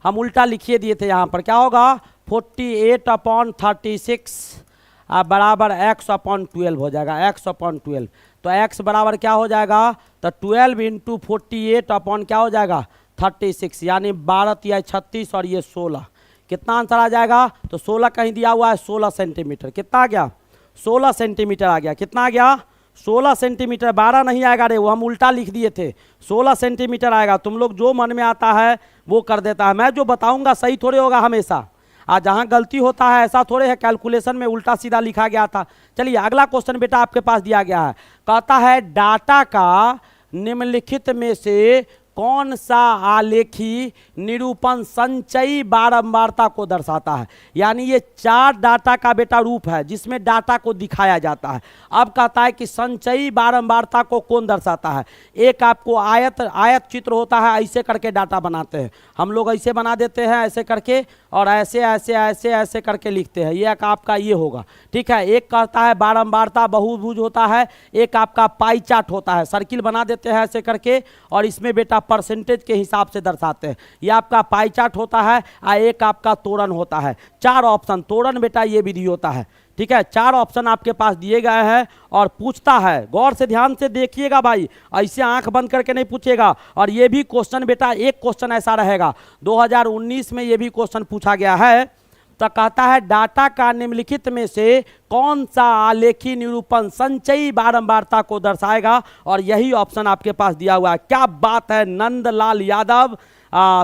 हम उल्टा लिखिए दिए थे यहाँ पर, क्या होगा 48/36 बराबर x/12 हो जाएगा। x/12 तो x बराबर क्या हो जाएगा, तो 12 × 48 अपॉन क्या हो जाएगा 36, यानी 12 या 36 और ये 16। कितना आंसर आ जाएगा, तो 16 कहीं दिया हुआ है, 16 सेंटीमीटर। कितना आ गया, 16 सेंटीमीटर आ गया। कितना आ गया, 16 सेंटीमीटर। 12 नहीं आएगा रे, वो हम उल्टा लिख दिए थे। 16 सेंटीमीटर आएगा। तुम लोग जो मन में आता है वो कर देता है। मैं जो बताऊंगा सही थोड़े होगा हमेशा। जहाँ गलती होता है ऐसा थोड़े है कैलकुलेशन में उल्टा सीधा लिखा गया था। चलिए अगला क्वेश्चन बेटा आपके पास दिया गया है, कहता है डाटा का निम्नलिखित में से कौन सा आलेखी निरूपण संचयी बारंबारता को दर्शाता है। यानी ये 4 डाटा का बेटा रूप है जिसमें डाटा को दिखाया जाता है। अब कहता है कि संचयी बारंबारता को कौन दर्शाता है। एक आपको आयत चित्र होता है, ऐसे करके डाटा बनाते हैं हम लोग, ऐसे बना देते हैं ऐसे करके, और ऐसे ऐसे ऐसे ऐसे करके लिखते हैं। ये आपका ये होगा, ठीक है। एक कहता है बारंबारता बहुभुज होता है, एक आपका पाई चार्ट होता है, सर्किल बना देते हैं ऐसे करके और इसमें बेटा परसेंटेज के हिसाब से दर्शाते हैं। ये आपका पाई चार्ट होता है और एक आपका तोरण होता है। 4 ऑप्शन तोरण बेटा ये विधि होता है, ठीक है। 4 ऑप्शन आपके पास दिए गए हैं और पूछता है, गौर से ध्यान से देखिएगा भाई, ऐसे आंख बंद करके नहीं पूछेगा। और ये भी क्वेश्चन बेटा एक क्वेश्चन ऐसा रहेगा 2019 में ये भी क्वेश्चन पूछा गया है। तो कहता है डाटा का निम्नलिखित में से कौन सा आलेखी निरूपण संचयी बारंबारता को दर्शाएगा, और यही ऑप्शन आपके पास दिया हुआ है। क्या बात है नंदलाल यादव,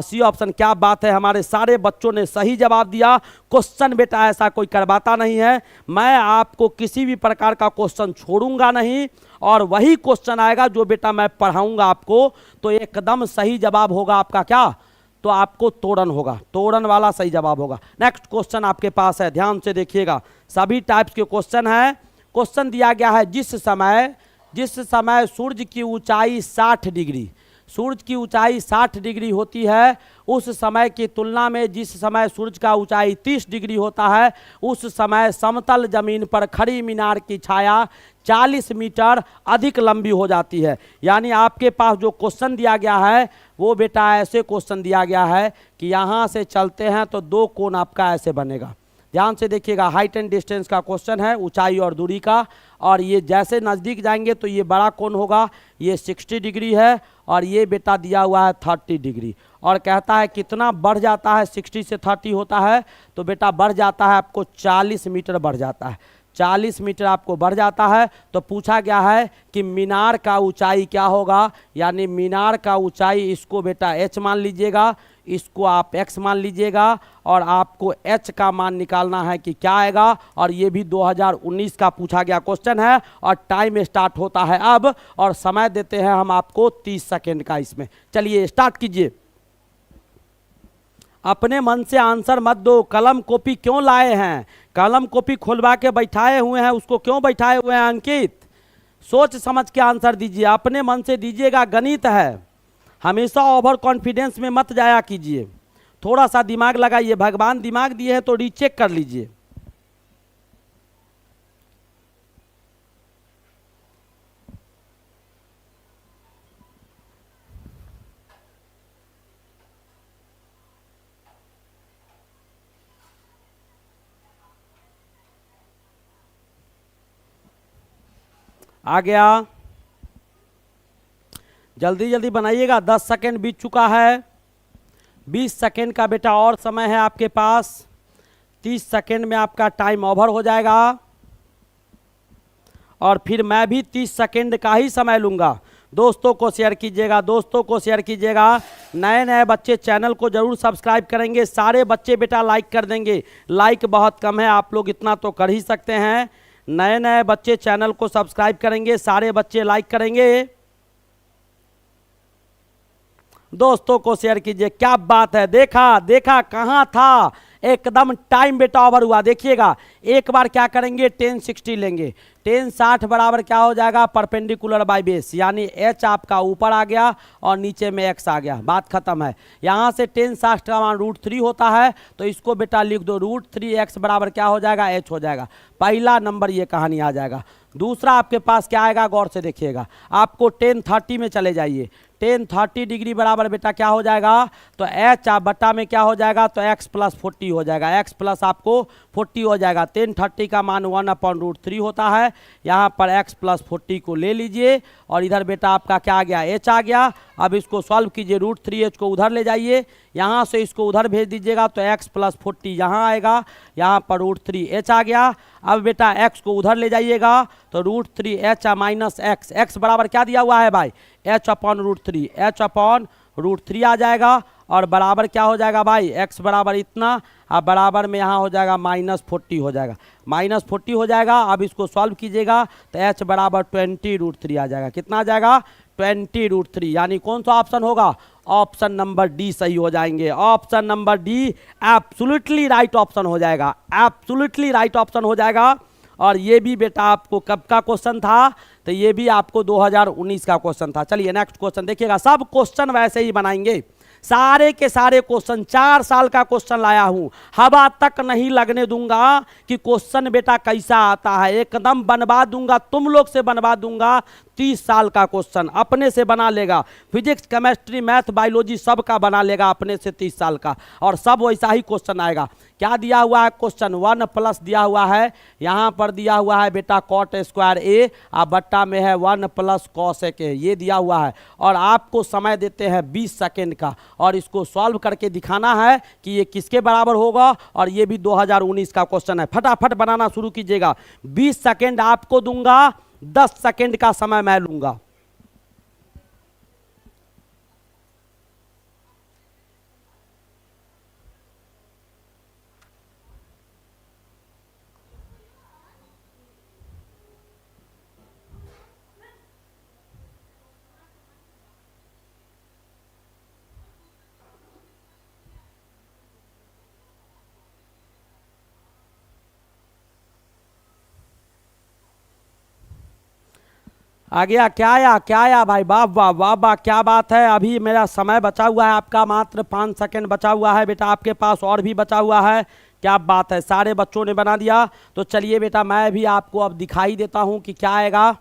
सी ऑप्शन, क्या बात है, हमारे सारे बच्चों ने सही जवाब दिया। क्वेश्चन बेटा ऐसा कोई करवाता नहीं है, मैं आपको किसी भी प्रकार का क्वेश्चन छोड़ूंगा नहीं, और वही क्वेश्चन आएगा जो बेटा मैं पढ़ाऊंगा आपको। तो एकदम सही जवाब होगा आपका क्या, तो आपको तोरण होगा, तोरण वाला सही जवाब होगा। नेक्स्ट क्वेश्चन आपके पास है, ध्यान से देखिएगा, सभी टाइप्स के क्वेश्चन है। क्वेश्चन दिया गया है जिस समय सूर्य की ऊंचाई 60 डिग्री, सूर्य की ऊंचाई 60 डिग्री होती है, उस समय की तुलना में जिस समय सूर्य का ऊंचाई 30 डिग्री होता है, उस समय समतल जमीन पर खड़ी मीनार की छाया 40 मीटर अधिक लंबी हो जाती है। यानी आपके पास जो क्वेश्चन दिया गया है वो बेटा ऐसे क्वेश्चन दिया गया है कि यहाँ से चलते हैं तो 2 कोण आपका ऐसे बनेगा। ध्यान से देखिएगा, हाइट एंड डिस्टेंस का क्वेश्चन है, ऊंचाई और दूरी का, और ये जैसे नज़दीक जाएंगे तो ये बड़ा कोण होगा, ये 60 डिग्री है, और ये बेटा दिया हुआ है 30 डिग्री। और कहता है कितना बढ़ जाता है, 60 से 30 होता है तो बेटा बढ़ जाता है आपको 40 मीटर बढ़ जाता है, 40 मीटर आपको बढ़ जाता है। तो पूछा गया है कि मीनार का ऊंचाई क्या होगा, यानी मीनार का ऊंचाई, इसको बेटा h मान लीजिएगा, इसको आप x मान लीजिएगा, और आपको h का मान निकालना है कि क्या आएगा। और ये भी 2019 का पूछा गया क्वेश्चन है, और टाइम स्टार्ट होता है अब, और समय देते हैं हम आपको 30 सेकेंड का इसमें। चलिए स्टार्ट कीजिए। अपने मन से आंसर मत दो, कलम कॉपी क्यों लाए हैं, कलम कॉपी खुलवा के बैठाए हुए हैं, उसको क्यों बैठाए हुए हैं अंकित, सोच समझ के आंसर दीजिए, अपने मन से दीजिएगा, गणित है, हमेशा ओवर कॉन्फिडेंस में मत जाया कीजिए, थोड़ा सा दिमाग लगाइए, भगवान दिमाग दिए हैं तो रीचेक कर लीजिए। आ गया, जल्दी जल्दी बनाइएगा, 10 सेकेंड बीत चुका है, 20 सेकेंड का बेटा और समय है आपके पास, 30 सेकेंड में आपका टाइम ओवर हो जाएगा, और फिर मैं भी 30 सेकेंड का ही समय लूँगा। दोस्तों को शेयर कीजिएगा, दोस्तों को शेयर कीजिएगा, नए नए बच्चे चैनल को जरूर सब्सक्राइब करेंगे, सारे बच्चे बेटा लाइक कर देंगे, लाइक बहुत कम है, आप लोग इतना तो कर ही सकते हैं। नए नए बच्चे चैनल को सब्सक्राइब करेंगे, सारे बच्चे लाइक करेंगे, दोस्तों को शेयर कीजिए। क्या बात है, देखा देखा कहाँ था, एकदम टाइम बेटा ओवर हुआ। देखिएगा एक बार क्या करेंगे, 1060 लेंगे, 1060 बराबर क्या हो जाएगा, परपेंडिकुलर बाय बेस, यानी h आपका ऊपर आ गया और नीचे में x आ गया, बात खत्म है। यहाँ से 1060 का मान √3 होता है, तो इसको बेटा लिख दो, √3x बराबर क्या हो जाएगा, h हो जाएगा। पहला नंबर ये कहानी आ जाएगा। दूसरा आपके पास क्या आएगा, गौर से देखिएगा, आपको 1030 में चले जाइए, 1030 डिग्री बराबर बेटा क्या हो जाएगा, तो h बटा में क्या हो जाएगा, तो x + 40 हो जाएगा, x प्लस आपको 40 हो जाएगा। 1030 का मान 1/√3 होता है, यहाँ पर x + 40 को ले लीजिए, और इधर बेटा आपका क्या आ गया, h आ गया। अब इसको सॉल्व कीजिए, √3h को उधर ले जाइए, यहाँ से इसको उधर भेज दीजिएगा, तो x + 40 यहाँ आएगा, यहाँ पर √3h आ गया। अब बेटा x को उधर ले जाइएगा, तो √3h - x, x बराबर क्या दिया हुआ है भाई, h/√3, h/√3 आ जाएगा। और बराबर क्या हो जाएगा भाई, x बराबर इतना, अब बराबर में यहाँ हो जाएगा -40 हो जाएगा, -40 हो जाएगा। अब इसको सॉल्व कीजिएगा तो h बराबर 20√3 आ जाएगा। कितना आ जाएगा, 20√3। यानी कौन सा ऑप्शन होगा, ऑप्शन नंबर डी सही हो जाएंगे। Option number D absolutely right option हो जाएगा, एब्सोल्युटली राइट ऑप्शन हो जाएगा। और ये भी बेटा आपको कब का क्वेश्चन था, तो ये भी आपको 2019 का क्वेश्चन था। चलिए नेक्स्ट क्वेश्चन देखिएगा, सब क्वेश्चन वैसे ही बनाएंगे, सारे के सारे क्वेश्चन 4 साल का क्वेश्चन लाया हूं, हवा तक नहीं लगने दूंगा कि क्वेश्चन बेटा कैसा आता है, एकदम बनवा दूंगा, तुम लोग से बनवा दूंगा। 30 साल का क्वेश्चन अपने से बना लेगा, फिजिक्स केमिस्ट्री मैथ बायोलॉजी सब का बना लेगा अपने से 30 साल का, और सब वैसा ही क्वेश्चन आएगा। क्या दिया हुआ है क्वेश्चन, 1+ दिया हुआ है, यहाँ पर दिया हुआ है बेटा कॉट स्क्वायर ए, और बट्टा में है 1+ कॉसेक ए, ये दिया हुआ है। और आपको समय देते हैं 20 सेकेंड का, और इसको सॉल्व करके दिखाना है कि ये किसके बराबर होगा। और ये भी 2019 का क्वेश्चन है, फटाफट बनाना शुरू कीजिएगा। 20 सेकेंड आपको दूंगा, 10 सेकेंड का समय मैं लूंगा। आ गया, क्या आया, क्या आया भाई, वाह वाह वाह वाह, क्या बात है। अभी मेरा समय बचा हुआ है आपका, मात्र 5 सेकंड बचा हुआ है बेटा आपके पास, और भी बचा हुआ है। क्या बात है, सारे बच्चों ने बना दिया। तो चलिए बेटा मैं भी आपको अब दिखाई देता हूँ कि क्या आएगा।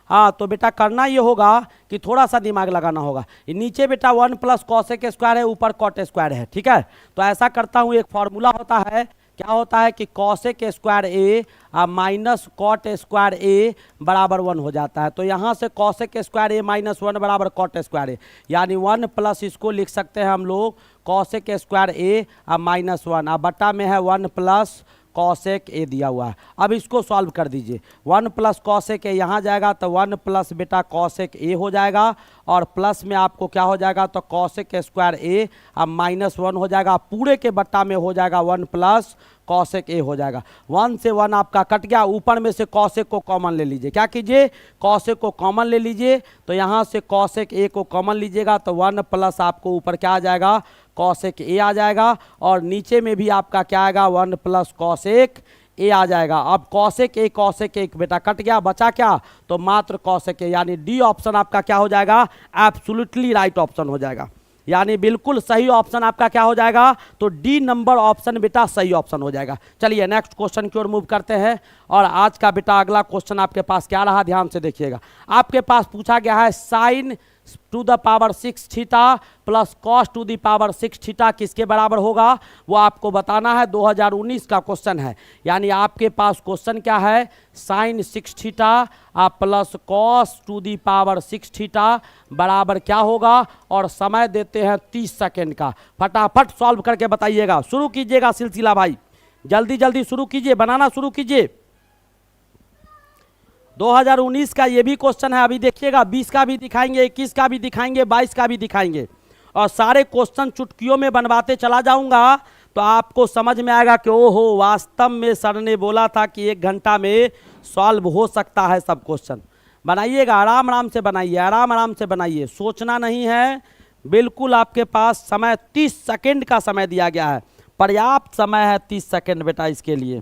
हाँ तो बेटा करना ये होगा कि थोड़ा सा दिमाग लगाना होगा। ये नीचे बेटा 1+ कॉसेक स्क्वायर है, ऊपर कॉट स्क्वायर है, ठीक है। तो ऐसा करता हूँ, एक फॉर्मूला होता है, क्या होता है कि कॉसेक स्क्वायर ए माइनस कॉट स्क्वायर ए बराबर 1 हो जाता है। तो यहाँ से कॉसेक स्क्वायर ए -1 बराबर कॉट स्क्वायर ए, यानी 1+ इसको लिख सकते हैं हम लोग कॉसेक स्क्वायर ए -1, अब बट्टा में है 1+ कॉसेक ए दिया हुआ है। अब इसको सॉल्व कर दीजिए, 1+ कॉसेक ए यहाँ जाएगा तो 1+ बेटा कॉसेक ए हो जाएगा, और प्लस में आपको क्या हो जाएगा, तो कॉसेक स्क्वायर ए अब -1 हो जाएगा, पूरे के बट्टा में हो जाएगा 1+ कॉसेक ए हो जाएगा। 1 से 1 आपका कट गया, ऊपर में से कॉसेक को कॉमन ले लीजिए। क्या कीजिए, कॉसेक को कॉमन ले लीजिए, तो यहाँ से कॉसेक ए को कॉमन लीजिएगा तो 1+ आपको ऊपर क्या आ जाएगा, कॉसेक ए आ जाएगा, और नीचे में भी आपका क्या आएगा, 1+ कॉसेक ए आ जाएगा। अब कॉसेक ए बेटा कट गया, बचा क्या, तो मात्र कॉसेक ए, यानी डी ऑप्शन आपका क्या हो जाएगा, एब्सोल्युटली राइट ऑप्शन हो जाएगा, यानी बिल्कुल सही ऑप्शन आपका क्या हो जाएगा, तो डी नंबर ऑप्शन बेटा सही ऑप्शन हो जाएगा। चलिए नेक्स्ट क्वेश्चन की ओर मूव करते हैं, और आज का बेटा अगला क्वेश्चन आपके पास क्या रहा, ध्यान से देखिएगा। आपके पास पूछा गया है sin to the power 6 theta plus cos to the power 6 theta किसके बराबर होगा, वो आपको बताना है। 2019 का क्वेश्चन है, यानी आपके पास क्वेश्चन क्या है, sin 6 theta plus cos to the power 6 theta बराबर क्या होगा, और समय देते हैं 30 सेकेंड का। फटाफट सॉल्व करके बताइएगा, शुरू कीजिएगा सिलसिला भाई, जल्दी जल्दी शुरू कीजिए, बनाना शुरू कीजिए। 2019 का ये भी क्वेश्चन है, अभी देखिएगा 20 का भी दिखाएंगे, 21 का भी दिखाएंगे, 22 का भी दिखाएंगे, और सारे क्वेश्चन चुटकियों में बनवाते चला जाऊंगा, तो आपको समझ में आएगा कि ओहो वास्तव में सर ने बोला था कि 1 घंटा में सॉल्व हो सकता है सब क्वेश्चन। बनाइएगा, आराम आराम से बनाइए, आराम आराम से बनाइए, सोचना नहीं है, बिल्कुल आपके पास समय 30 सेकेंड का समय दिया गया है, पर्याप्त समय है 30 सेकेंड बेटा इसके लिए।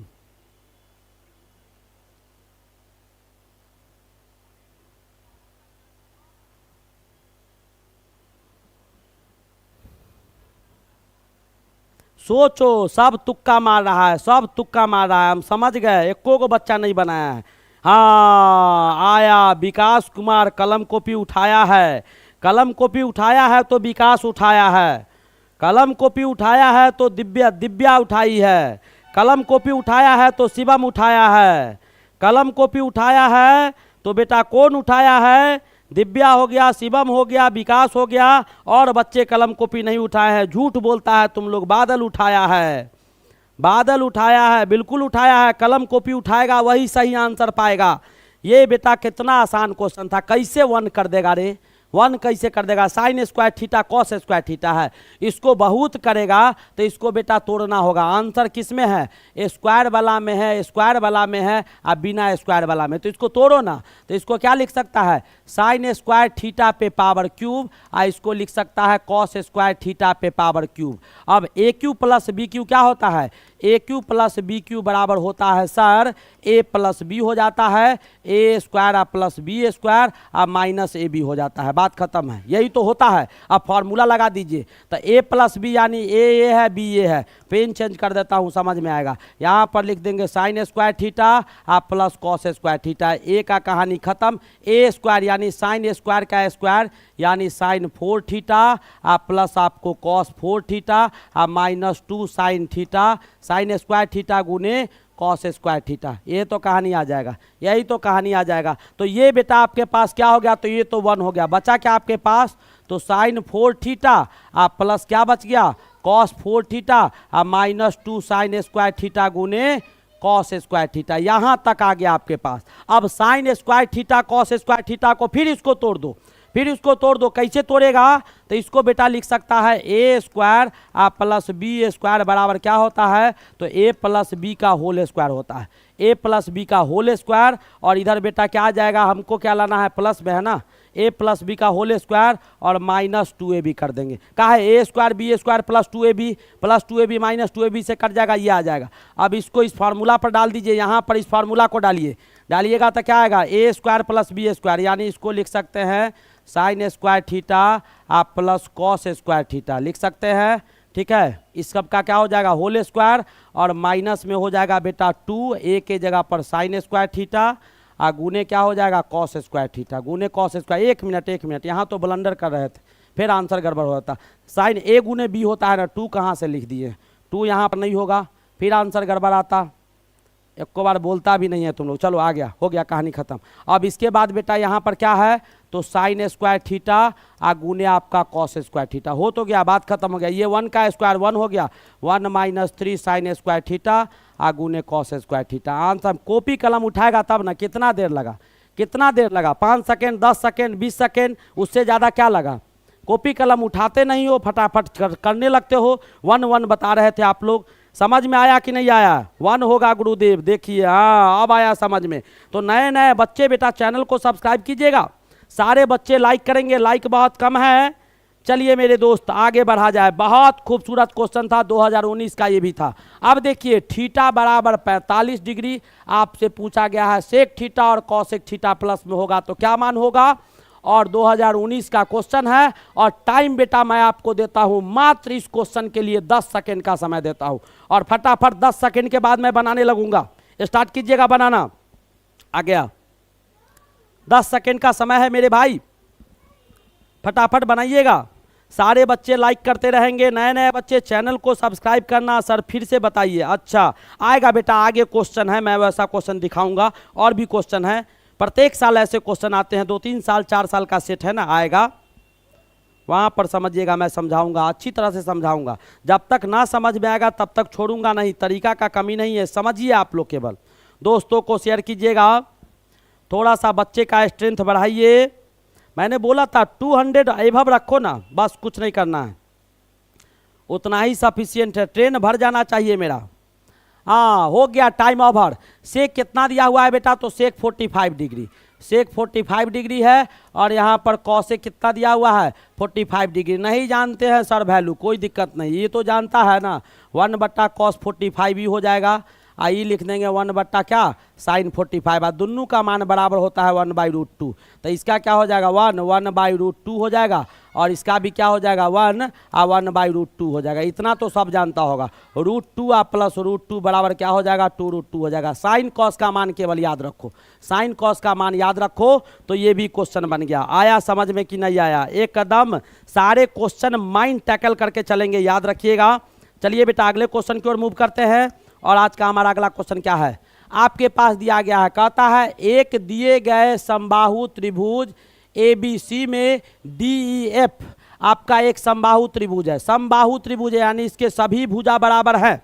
सोचो, सब तुक्का मार रहा है, सब तुक्का मार रहा है, हम समझ गए, एको को बच्चा नहीं बनाया है। हाँ आया विकास कुमार, कलम कॉपी उठाया है, कलम कॉपी उठाया है तो विकास उठाया है, कलम कॉपी उठाया है तो दिव्या उठाई है, कलम कॉपी उठाया है तो शिवम उठाया है, कलम कॉपी उठाया है तो बेटा कौन उठाया है, दिव्या हो गया, शिवम हो गया, विकास हो गया, और बच्चे कलम कॉपी नहीं उठाए हैं। झूठ बोलता है तुम लोग, बादल उठाया है, बादल उठाया है, बिल्कुल उठाया है, कलम कॉपी उठाएगा वही सही आंसर पाएगा। ये बेटा कितना आसान क्वेश्चन था, कैसे 1 कर देगा रे, 1 कैसे कर देगा, sine square theta cos square theta है, इसको बहुत करेगा तो इसको बेटा तोड़ना होगा। आंसर किस में है, स्क्वायर वाला में है, स्क्वायर वाला में है और बिना स्क्वायर वाला में, तो इसको तोड़ो ना। तो इसको क्या लिख सकता है, साइन स्क्वायर थीटा पे पावर क्यूब, और इसको लिख सकता है कॉस स्क्वायर थीटा पे पावर क्यूब। अब ए क्यू प्लस बी क्यू क्या होता है, ए क्यू प्लस बी क्यू बराबर होता है सर ए प्लस बी हो जाता है, A square plus B square और माइनस ए बी हो जाता है, बात खत्म है, यही तो होता है। अब फॉर्मूला लगा दीजिए, तो ए प्लस बी यानी ए है बी ए है, पेन चेंज कर देता हूँ समझ में आएगा। यहाँ पर लिख देंगे साइन स्क्वायर थीटा आप प्लस कॉस स्क्वायर थीटा, ए का कहानी खत्म। ए स्क्वायर यानी साइन स्क्वायर का स्क्वायर यानी साइन 4 थीटा आप प्लस आपको कॉस 4 थीटा और minus 2 sine theta, sine square theta गुने कॉस स्क्वायर थीटा, ये तो कहानी आ जाएगा, यही तो कहानी आ जाएगा। तो ये बेटा आपके पास क्या हो गया, तो ये तो 1 हो गया, बचा क्या आपके पास, तो साइन 4 थीटा आप प्लस क्या बच गया कॉस 4 थीटा और माइनस 2 साइन स्क्वायर थीटा गुने कॉस स्क्वायर थीटा, यहाँ तक आ गया आपके पास। अब sine square theta cos square theta को फिर इसको तोड़ दो, फिर इसको तोड़ दो, कैसे तोड़ेगा, तो इसको बेटा लिख सकता है ए स्क्वायर आप प्लस बी स्क्वायर बराबर क्या होता है, तो ए प्लस बी का होल स्क्वायर होता है, ए प्लस बी का होल स्क्वायर। और इधर बेटा क्या आ जाएगा, हमको क्या लाना है प्लस में है ना, ए प्लस बी का होल स्क्वायर और माइनस 2ab कर देंगे, कहा है A square B square plus 2ab minus 2ab से कट जाएगा, ये आ जाएगा। अब इसको इस फार्मूला पर डाल दीजिए, यहाँ पर इस फार्मूला को डालिएगा तो क्या आएगा, ए स्क्वायर प्लस बी स्क्वायर, यानी इसको लिख सकते हैं साइन स्क्वायर थीटा आप प्लस कॉस स्क्वायर थीटा लिख सकते हैं, ठीक है। इस सब का क्या हो जाएगा होल स्क्वायर और माइनस में हो जाएगा बेटा 2, ए के जगह पर साइन स्क्वायर थीटा और गुने क्या हो जाएगा कॉस स्क्वायर थीटा गुने कॉस स्क्वायर। एक मिनट यहाँ तो ब्लंडर कर रहे थे, फिर आंसर गड़बड़ हो जाता, साइन ए गुने बी होता है ना, 2 कहाँ से लिख दिए, 2 यहाँ पर नहीं होगा, फिर आंसर गड़बड़ आता, एक को बार बोलता भी नहीं है तुम लोग। चलो आ गया, हो गया, कहानी खत्म। अब इसके बाद बेटा यहाँ पर क्या है, तो साइन स्क्वायर थीटा आ गुने आपका कॉस स्क्वायर थीटा, हो तो गया, बात खत्म हो गया। ये 1 का स्क्वायर 1 हो गया, 1 माइनस 3 साइन स्क्वायर थीटा आ गुने cos square theta. Answer copy कलम उठाएगा तब ना, कितना देर लगा, 5 सेकेंड 10 सेकेंड 20 सेकेंड, उससे ज़्यादा क्या लगा। कॉपी कलम उठाते नहीं हो, फटाफट करने लगते हो। 1 बता रहे थे आप लोग, समझ में आया कि नहीं आया, 1 होगा गुरुदेव, देखिए हाँ अब आया समझ में। तो नए बच्चे बेटा चैनल को सब्सक्राइब कीजिएगा, सारे बच्चे लाइक करेंगे, लाइक बहुत कम है। चलिए मेरे दोस्त आगे बढ़ा जाए, बहुत खूबसूरत क्वेश्चन था 2019 का, ये भी था। अब देखिए थीटा बराबर 45 डिग्री आपसे पूछा गया है, सेक थीटा और कॉसेक थीटा प्लस में होगा तो क्या मान होगा, और 2019 का क्वेश्चन है। और टाइम बेटा मैं आपको देता हूं मात्र इस क्वेश्चन के लिए 10 सेकेंड का समय देता हूं, और फटाफट 10 सेकेंड के बाद मैं बनाने लगूंगा, स्टार्ट कीजिएगा बनाना। आ गया, 10 सेकेंड का समय है मेरे भाई, फटाफट बनाइएगा। सारे बच्चे लाइक करते रहेंगे, नए बच्चे चैनल को सब्सक्राइब करना। सर फिर से बताइए, अच्छा आएगा बेटा, आगे क्वेश्चन है, मैं वैसा क्वेश्चन दिखाऊंगा, और भी क्वेश्चन है, प्रत्येक साल ऐसे क्वेश्चन आते हैं, 2-3 साल 4 साल का सेट है ना, आएगा वहाँ पर समझिएगा, मैं समझाऊंगा, अच्छी तरह से समझाऊंगा। जब तक ना समझ में आएगा तब तक छोड़ूंगा नहीं, तरीका का कमी नहीं है, समझिए आप लोग। केवल दोस्तों को शेयर कीजिएगा, थोड़ा सा बच्चे का स्ट्रेंथ बढ़ाइए। मैंने बोला था 200 एभव रखो ना, बस कुछ नहीं करना है, उतना ही सफिशियंट है, ट्रेन भर जाना चाहिए मेरा। हाँ हो गया, टाइम ओवर। सेक कितना दिया हुआ है बेटा, तो सेक 45 डिग्री, सेक 45 डिग्री है, और यहाँ पर कॉसेक कितना दिया हुआ है 45 डिग्री। नहीं जानते हैं सर वैल्यू, कोई दिक्कत नहीं, ये तो जानता है ना, 1/cos 45 ही हो जाएगा। आई लिख देंगे 1 क्या साइन 45, दोनों का मान बराबर होता है 1/√2, तो इसका क्या हो जाएगा 1/√2 हो जाएगा, और इसका भी क्या हो जाएगा 1 और 1/√2 हो जाएगा। इतना तो सब जानता होगा, √2 और प्लस √2 बराबर क्या हो जाएगा 2√2 हो जाएगा। साइन कॉस का मान केवल याद रखो, साइन कॉस का मान याद रखो, तो ये भी क्वेश्चन बन गया। आया समझ में कि नहीं आया, एक कदम सारे क्वेश्चन माइंड टैकल करके चलेंगे, याद रखिएगा। चलिए बेटा अगले क्वेश्चन की ओर मूव करते हैं, और आज का हमारा अगला क्वेश्चन क्या है, आपके पास दिया गया है, कहता है एक दिए गए समबाहु त्रिभुज ABC में DEF आपका एक समबाहु त्रिभुज है, समबाहु त्रिभुज है यानी इसके सभी भुजा बराबर हैं,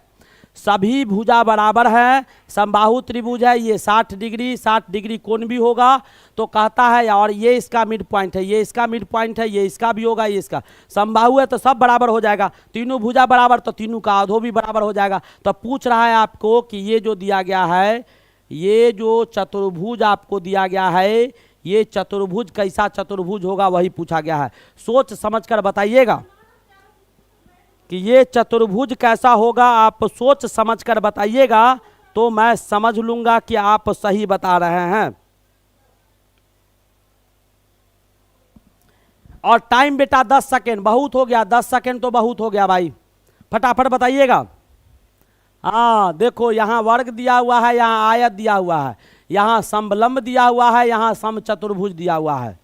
सभी भुजा बराबर है, समबाहु त्रिभुज है, ये 60 डिग्री कोण भी होगा। तो कहता है और ये इसका मिड पॉइंट है, ये इसका मिड पॉइंट है, ये इसका भी होगा, ये इसका। समबाहु है तो सब बराबर हो जाएगा, तीनों भुजा बराबर तो तीनों का आधो भी बराबर हो जाएगा। तो पूछ रहा है आपको कि ये जो दिया गया है, ये जो चतुर्भुज आपको दिया गया है, ये चतुर्भुज कैसा चतुर्भुज होगा वही पूछा गया है। सोच समझकर बताइएगा कि ये चतुर्भुज कैसा होगा, आप सोच समझकर बताइएगा तो मैं समझ लूंगा कि आप सही बता रहे हैं। और टाइम बेटा 10 सेकेंड बहुत हो गया, 10 सेकेंड तो बहुत हो गया भाई, फटाफट बताइएगा। हाँ देखो, यहाँ वर्ग दिया हुआ है, यहाँ आयत दिया हुआ है, यहाँ समलंब दिया हुआ है, यहाँ समचतुर्भुज दिया हुआ है।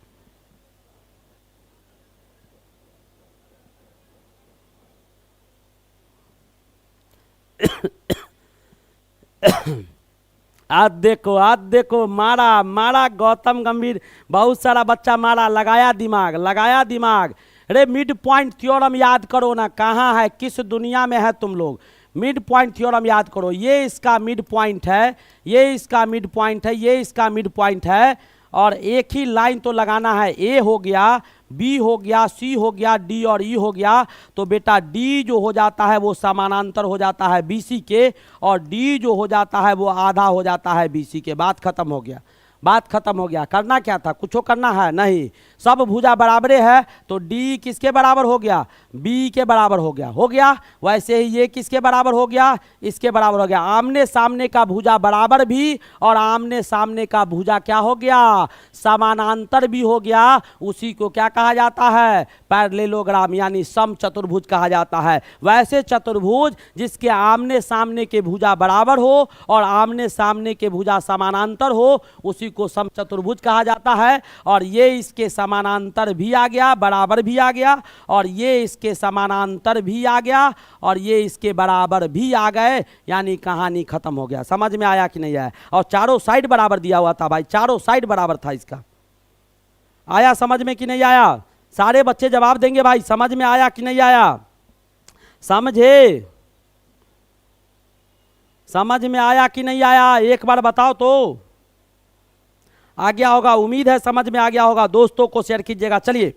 आज देखो मारा मारा गौतम गंभीर, बहुत सारा बच्चा मारा, लगाया दिमाग लगाया दिमाग। अरे मिड पॉइंट थ्योरम याद करो ना, कहाँ है, किस दुनिया में है तुम लोग। मिड पॉइंट थ्योरम याद करो, ये इसका मिड पॉइंट है, ये इसका मिड पॉइंट है, ये इसका मिड पॉइंट है। और एक ही लाइन तो लगाना है, ए हो गया, बी हो गया, सी हो गया, डी और ई हो गया। तो बेटा डी जो हो जाता है वो समानांतर हो जाता है बीसी के, और डी जो हो जाता है वो आधा हो जाता है बीसी के। बात खत्म हो गया, बात खत्म हो गया। करना क्या था, कुछ करना है नहीं, सब भुजा बराबरे है। तो डी किसके बराबर हो गया, बी के बराबर हो गया, हो गया। वैसे ही ये किसके बराबर हो गया, इसके बराबर हो गया। आमने सामने का भुजा बराबर भी और आमने सामने का भुजा क्या हो गया, समानांतर भी हो गया। उसी को क्या कहा जाता है, पैरेललोग्राम यानी समचतुर्भुज कहा जाता है। वैसे चतुर्भुज जिसके आमने सामने के भुजा बराबर हो और आमने सामने के भुजा समानांतर हो, उसी को समचतुर्भुज कहा जाता है। और ये इसके समानांतर भी आ गया, बराबर भी आ गया, और ये इसके समानांतर भी आ गया, और ये इसके बराबर भी आ गए, यानी कहानी खत्म हो गया। समझ में आया कि नहीं आया। और चारों साइड बराबर दिया हुआ था भाई, चारों साइड बराबर था इसका। आया समझ में कि नहीं आया, सारे बच्चे जवाब देंगे भाई, समझ में आया कि नहीं आया, समझे, समझ में आया कि नहीं आया, एक बार बताओ तो। आ गया होगा, उम्मीद है समझ में आ गया होगा। दोस्तों को शेयर कीजिएगा। चलिए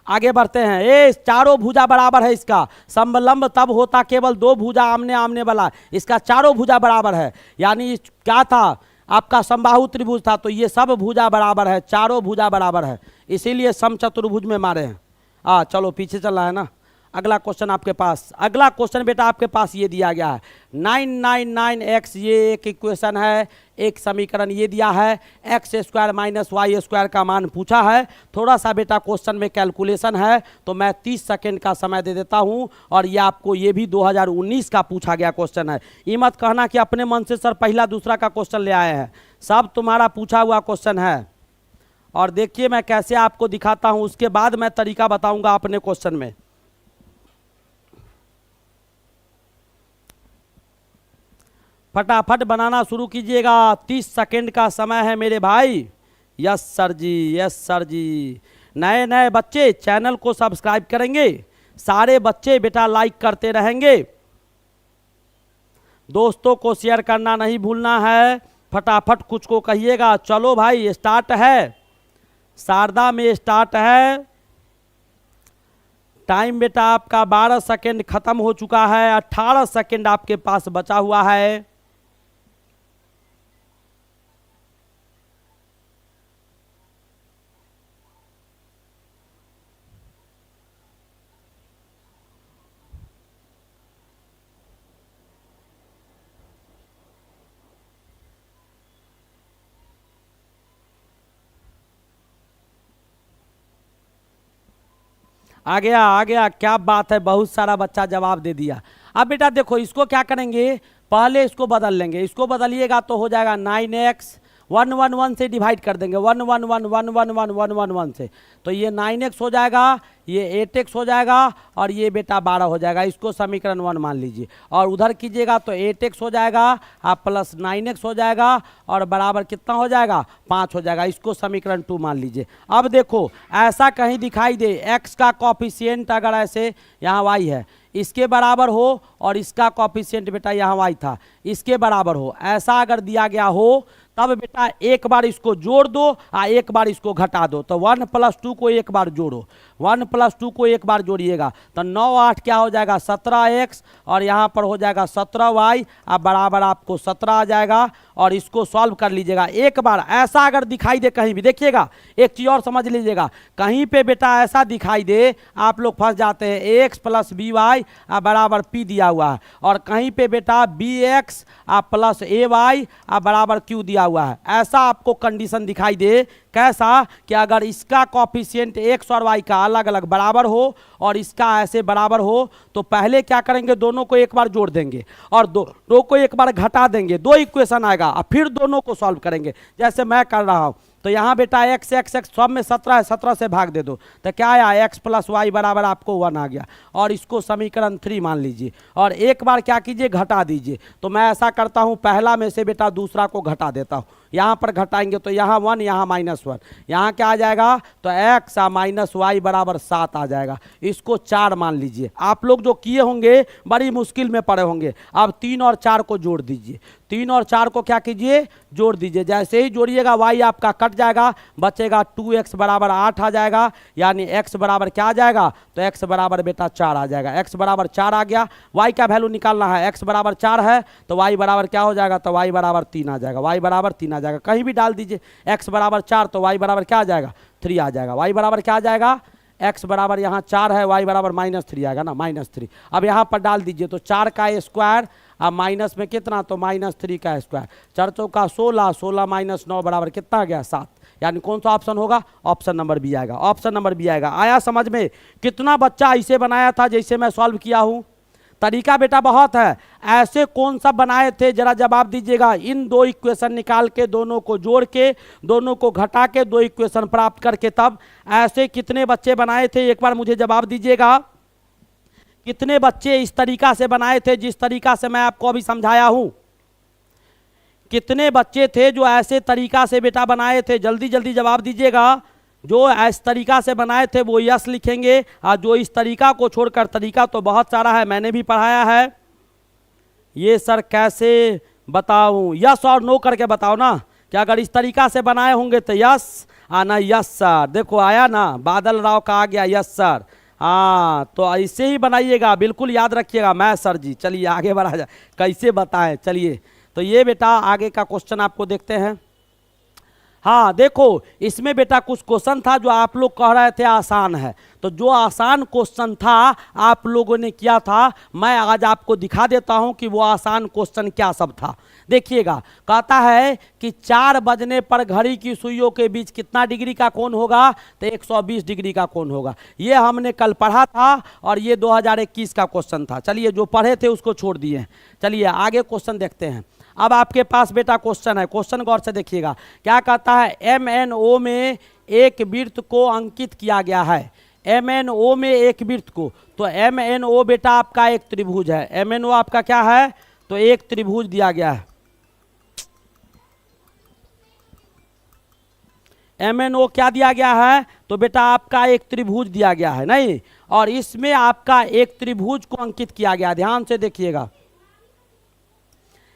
आगे बढ़ते हैं। ये चारों भुजा बराबर है, इसका समलंब तब होता केवल दो भुजा आमने आमने वाला, इसका चारों भुजा बराबर है। यानी क्या था, आपका समबाहु त्रिभुज था, तो ये सब भुजा बराबर है, चारों भुजा बराबर है, इसीलिए समचतुर्भुज में मारे हैं। चलो पीछे चल रहा है ना। अगला क्वेश्चन आपके पास, अगला क्वेश्चन बेटा आपके पास ये दिया गया है 999x, ये एक इक्वेशन है, एक समीकरण ये दिया है, x square minus y square का मान पूछा है। थोड़ा सा बेटा क्वेश्चन में कैलकुलेशन है, तो मैं 30 सेकेंड का समय दे देता हूं। और ये आपको ये भी 2019 का पूछा गया क्वेश्चन है। ये मत कहना कि अपने मन से सर पहला दूसरा का क्वेश्चन ले आए हैं, सब तुम्हारा पूछा हुआ क्वेश्चन है। और देखिए मैं कैसे आपको दिखाता हूं, उसके बाद मैं तरीका बताऊंगा अपने क्वेश्चन में। फटाफट बनाना शुरू कीजिएगा, 30 सेकेंड का समय है मेरे भाई। यस सर जी, यस सर जी। नए नए बच्चे चैनल को सब्सक्राइब करेंगे, सारे बच्चे बेटा लाइक करते रहेंगे, दोस्तों को शेयर करना नहीं भूलना है। फटाफट कुछ को कहिएगा। चलो भाई स्टार्ट है, शारदा में स्टार्ट है। टाइम बेटा आपका 12 सेकेंड खत्म हो चुका है, 18 सेकेंड आपके पास बचा हुआ है। आ गया, क्या बात है, बहुत सारा बच्चा जवाब दे दिया। अब बेटा देखो इसको क्या करेंगे, पहले इसको बदल लेंगे, इसको बदलिएगा तो हो जाएगा 9x 111 से डिवाइड कर देंगे, 111 से, तो ये 9x हो जाएगा, ये 8x हो जाएगा, और ये बेटा 12 हो जाएगा। इसको समीकरण 1 मान लीजिए, और उधर कीजिएगा तो 8x हो जाएगा, आप प्लस 9x हो जाएगा, और बराबर कितना हो जाएगा, 5 हो जाएगा। इसको समीकरण 2 मान लीजिए। अब देखो ऐसा कहीं दिखाई दे, x का कॉफिशिएंट अगर ऐसे यहाँ y है, इसके बराबर हो और इसका कोएफिशिएंट बेटा यहाँ y था इसके बराबर हो, ऐसा अगर दिया गया हो तब बेटा एक बार इसको जोड़ दो और एक बार इसको घटा दो। तो 1 + 2 को एक बार जोड़ो, 1 + 2 को एक बार जोड़िएगा तो 9 8 क्या हो जाएगा 17x और यहाँ पर हो जाएगा 17y अब बराबर आपको 17 आ जाएगा। और इसको सॉल्व कर लीजिएगा एक बार। ऐसा अगर दिखाई दे कहीं भी, देखिएगा एक चीज़ और समझ लीजिएगा, कहीं पे बेटा ऐसा दिखाई दे आप लोग फंस जाते हैं ax + by बराबर p दिया हुआ है और कहीं पे बेटा bx + ay बराबर q दिया हुआ है। ऐसा आपको कंडीशन दिखाई दे कैसा कि अगर इसका कोएफिशिएंट x और y का अलग अलग बराबर हो और इसका ऐसे बराबर हो तो पहले क्या करेंगे दोनों को एक बार जोड़ देंगे और दो को एक बार घटा देंगे, 2 इक्वेशन आएगा और फिर दोनों को सॉल्व करेंगे जैसे मैं कर रहा हूं। तो यहाँ बेटा x सब में 17 है, 17 से भाग दे दो तो क्या आया x + y बराबर आपको 1 आ गया और इसको समीकरण 3 मान लीजिए और एक बार क्या कीजिए घटा दीजिए। तो मैं ऐसा करता हूँ पहला में से बेटा दूसरा को घटा देता हूँ, यहाँ पर घटाएंगे तो यहाँ 1 यहाँ -1, यहाँ क्या आ जाएगा तो x - y बराबर 7 आ जाएगा। इसको 4 मान लीजिए। आप लोग जो किए होंगे बड़ी मुश्किल में पड़े होंगे। अब 3 और 4 को जोड़ दीजिए, 3 और 4 को क्या कीजिए जोड़ दीजिए। जैसे ही जोड़िएगा y आपका कट जाएगा, बचेगा 2x बराबर 8 आ जाएगा, यानी x बराबर क्या आ जाएगा तो x बराबर बेटा 4 आ जाएगा। x बराबर 4 आ गया, y का वैल्यू निकालना है, x बराबर 4 है तो y बराबर क्या हो जाएगा तो y बराबर 3 आ जाएगा, y बराबर 3 आ जाएगा। कहीं भी डाल दीजिए x बराबर 4 तो y बराबर क्या आ जाएगा 3 आ जाएगा। y बराबर क्या आ जाएगा x बराबर यहाँ 4 है, y बराबर -3 आएगा ना, -3। अब यहाँ पर डाल दीजिए तो 4 का स्क्वायर अब माइनस में कितना तो -3 का स्क्वायर, 4 चौका 16, 16 - 9 बराबर कितना आ गया 7। यानी कौन सा ऑप्शन होगा ऑप्शन नंबर बी आएगा, ऑप्शन नंबर बी आएगा। आया समझ में? कितना बच्चा ऐसे बनाया था जैसे मैं सॉल्व किया हूँ? तरीका बेटा बहुत है। ऐसे कौन सा बनाए थे जरा जवाब दीजिएगा। इन 2 इक्वेशन निकाल के दोनों को जोड़ के दोनों को घटा के 2 इक्वेशन प्राप्त करके तब ऐसे कितने बच्चे बनाए थे एक बार मुझे जवाब दीजिएगा। कितने बच्चे इस तरीका से बनाए थे जिस तरीका से मैं आपको अभी समझाया हूं? कितने बच्चे थे जो ऐसे तरीका से बेटा बनाए थे? जल्दी जल्दी जवाब दीजिएगा। जो इस तरीका से बनाए थे वो यस लिखेंगे और जो इस तरीका को छोड़कर, तरीका तो बहुत सारा है मैंने भी पढ़ाया है। ये सर कैसे बताऊं? यस और नो करके बताओ ना कि अगर इस तरीका से बनाए होंगे तो यस आना, यस सर। देखो आया ना, बादल राव का आ गया यस सर। हाँ तो ऐसे ही बनाइएगा, बिल्कुल याद रखिएगा। मैं सर जी चलिए आगे बढ़ा जाए, कैसे बताएं। चलिए तो ये बेटा आगे का क्वेश्चन आपको देखते हैं। हाँ देखो इसमें बेटा कुछ क्वेश्चन था जो आप लोग कह रहे थे आसान है, तो जो आसान क्वेश्चन था आप लोगों ने किया था, मैं आज आपको दिखा देता हूं कि वो आसान क्वेश्चन क्या सब था। देखिएगा, कहता है कि 4 बजने पर घड़ी की सुइयों के बीच कितना डिग्री का कोण होगा? तो 120 डिग्री का कोण होगा। ये हमने कल पढ़ा था और ये 2021 का क्वेश्चन था। चलिए जो पढ़े थे उसको छोड़ दिए। चलिए आगे क्वेश्चन देखते हैं। अब आपके पास बेटा क्वेश्चन है, क्वेश्चन गौर से देखिएगा। क्या कहता है? MNO में एक वृत्त को अंकित किया गया है। MNO में एक वृत्त को, तो MNO बेटा आपका एक त्रिभुज है। MNO आपका क्या है? तो एक त्रिभुज दिया गया है। MNO क्या दिया गया है? तो बेटा आपका एक त्रिभुज दिया गया है नहीं, और इसमें आपका एक त्रिभुज को अंकित किया गया। ध्यान से देखिएगा,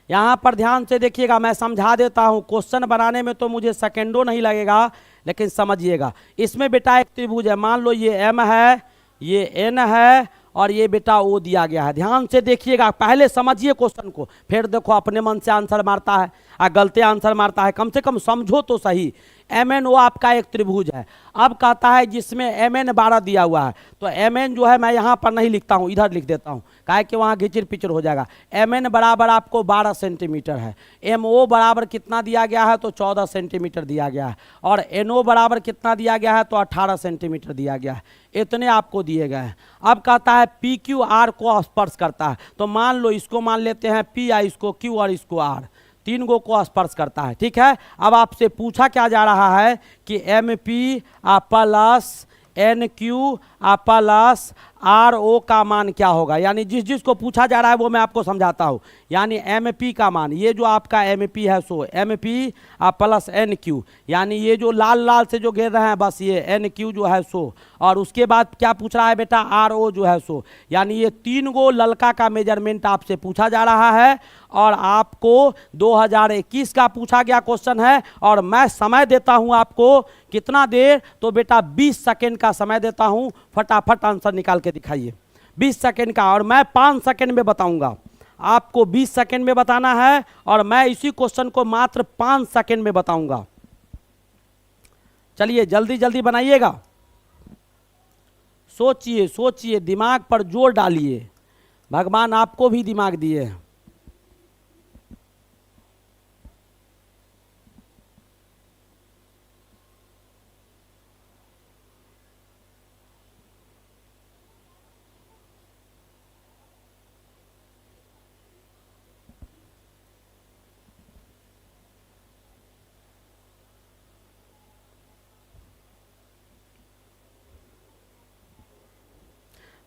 यहाँ पर ध्यान से देखिएगा, मैं समझा देता हूँ। क्वेश्चन बनाने में तो मुझे सेकेंडों नहीं लगेगा, लेकिन समझिएगा। इसमें बेटा एक त्रिभुज है, मान लो ये M है, ये N है और ये बेटा O दिया गया है। ध्यान से देखिएगा, पहले समझिए क्वेश्चन को, फिर देखो अपने मन से आंसर मारता है और गलती आंसर मारता है। कम से कम समझो तो सही। MNO आपका एक त्रिभुज है। अब कहता है जिसमें MN 12 दिया हुआ है, तो MN जो है मैं यहाँ पर नहीं लिखता हूँ, इधर लिख देता हूँ, काहे कि वहाँ घिचर पिचर हो जाएगा। MN बराबर आपको 12 सेंटीमीटर है। MO बराबर कितना दिया गया है? तो 14 सेंटीमीटर दिया गया है। और NO बराबर कितना दिया गया है? तो 18 सेंटीमीटर दिया गया है। इतने आपको दिए गए हैं। अब कहता है PQR को स्पर्श करता है, तो मान लो इसको मान लेते हैं P, इसको Q और इसको R, 3 गो को स्पर्श करता है। ठीक है, अब आपसे पूछा क्या जा रहा है कि MP plus NQ plus R O का मान क्या होगा, यानी जिस जिस को पूछा जा रहा है वो मैं आपको समझाता हूँ। यानी एम पी का मान, ये जो आपका एम पी है so M P plus N Q, यानी ये जो लाल लाल से जो घेर रहे हैं बस ये एन क्यू जो है सो, और उसके बाद क्या पूछ रहा है बेटा, आर ओ जो है सो, यानी ये 3 गो ललका का मेजरमेंट आपसे पूछा जा रहा है और आपको 2021 का पूछा गया क्वेश्चन है। और मैं समय देता हूं आपको कितना देर, तो बेटा 20 सेकेंड का समय देता हूं, फटाफट आंसर निकाल के दिखाइए 20 सेकेंड का, और मैं 5 सेकेंड में बताऊंगा। आपको 20 सेकेंड में बताना है और मैं इसी क्वेश्चन को मात्र 5 सेकेंड में बताऊंगा। चलिए जल्दी जल्दी बनाइएगा, सोचिए सोचिए, दिमाग पर जोर डालिए, भगवान आपको भी दिमाग दिए हैं।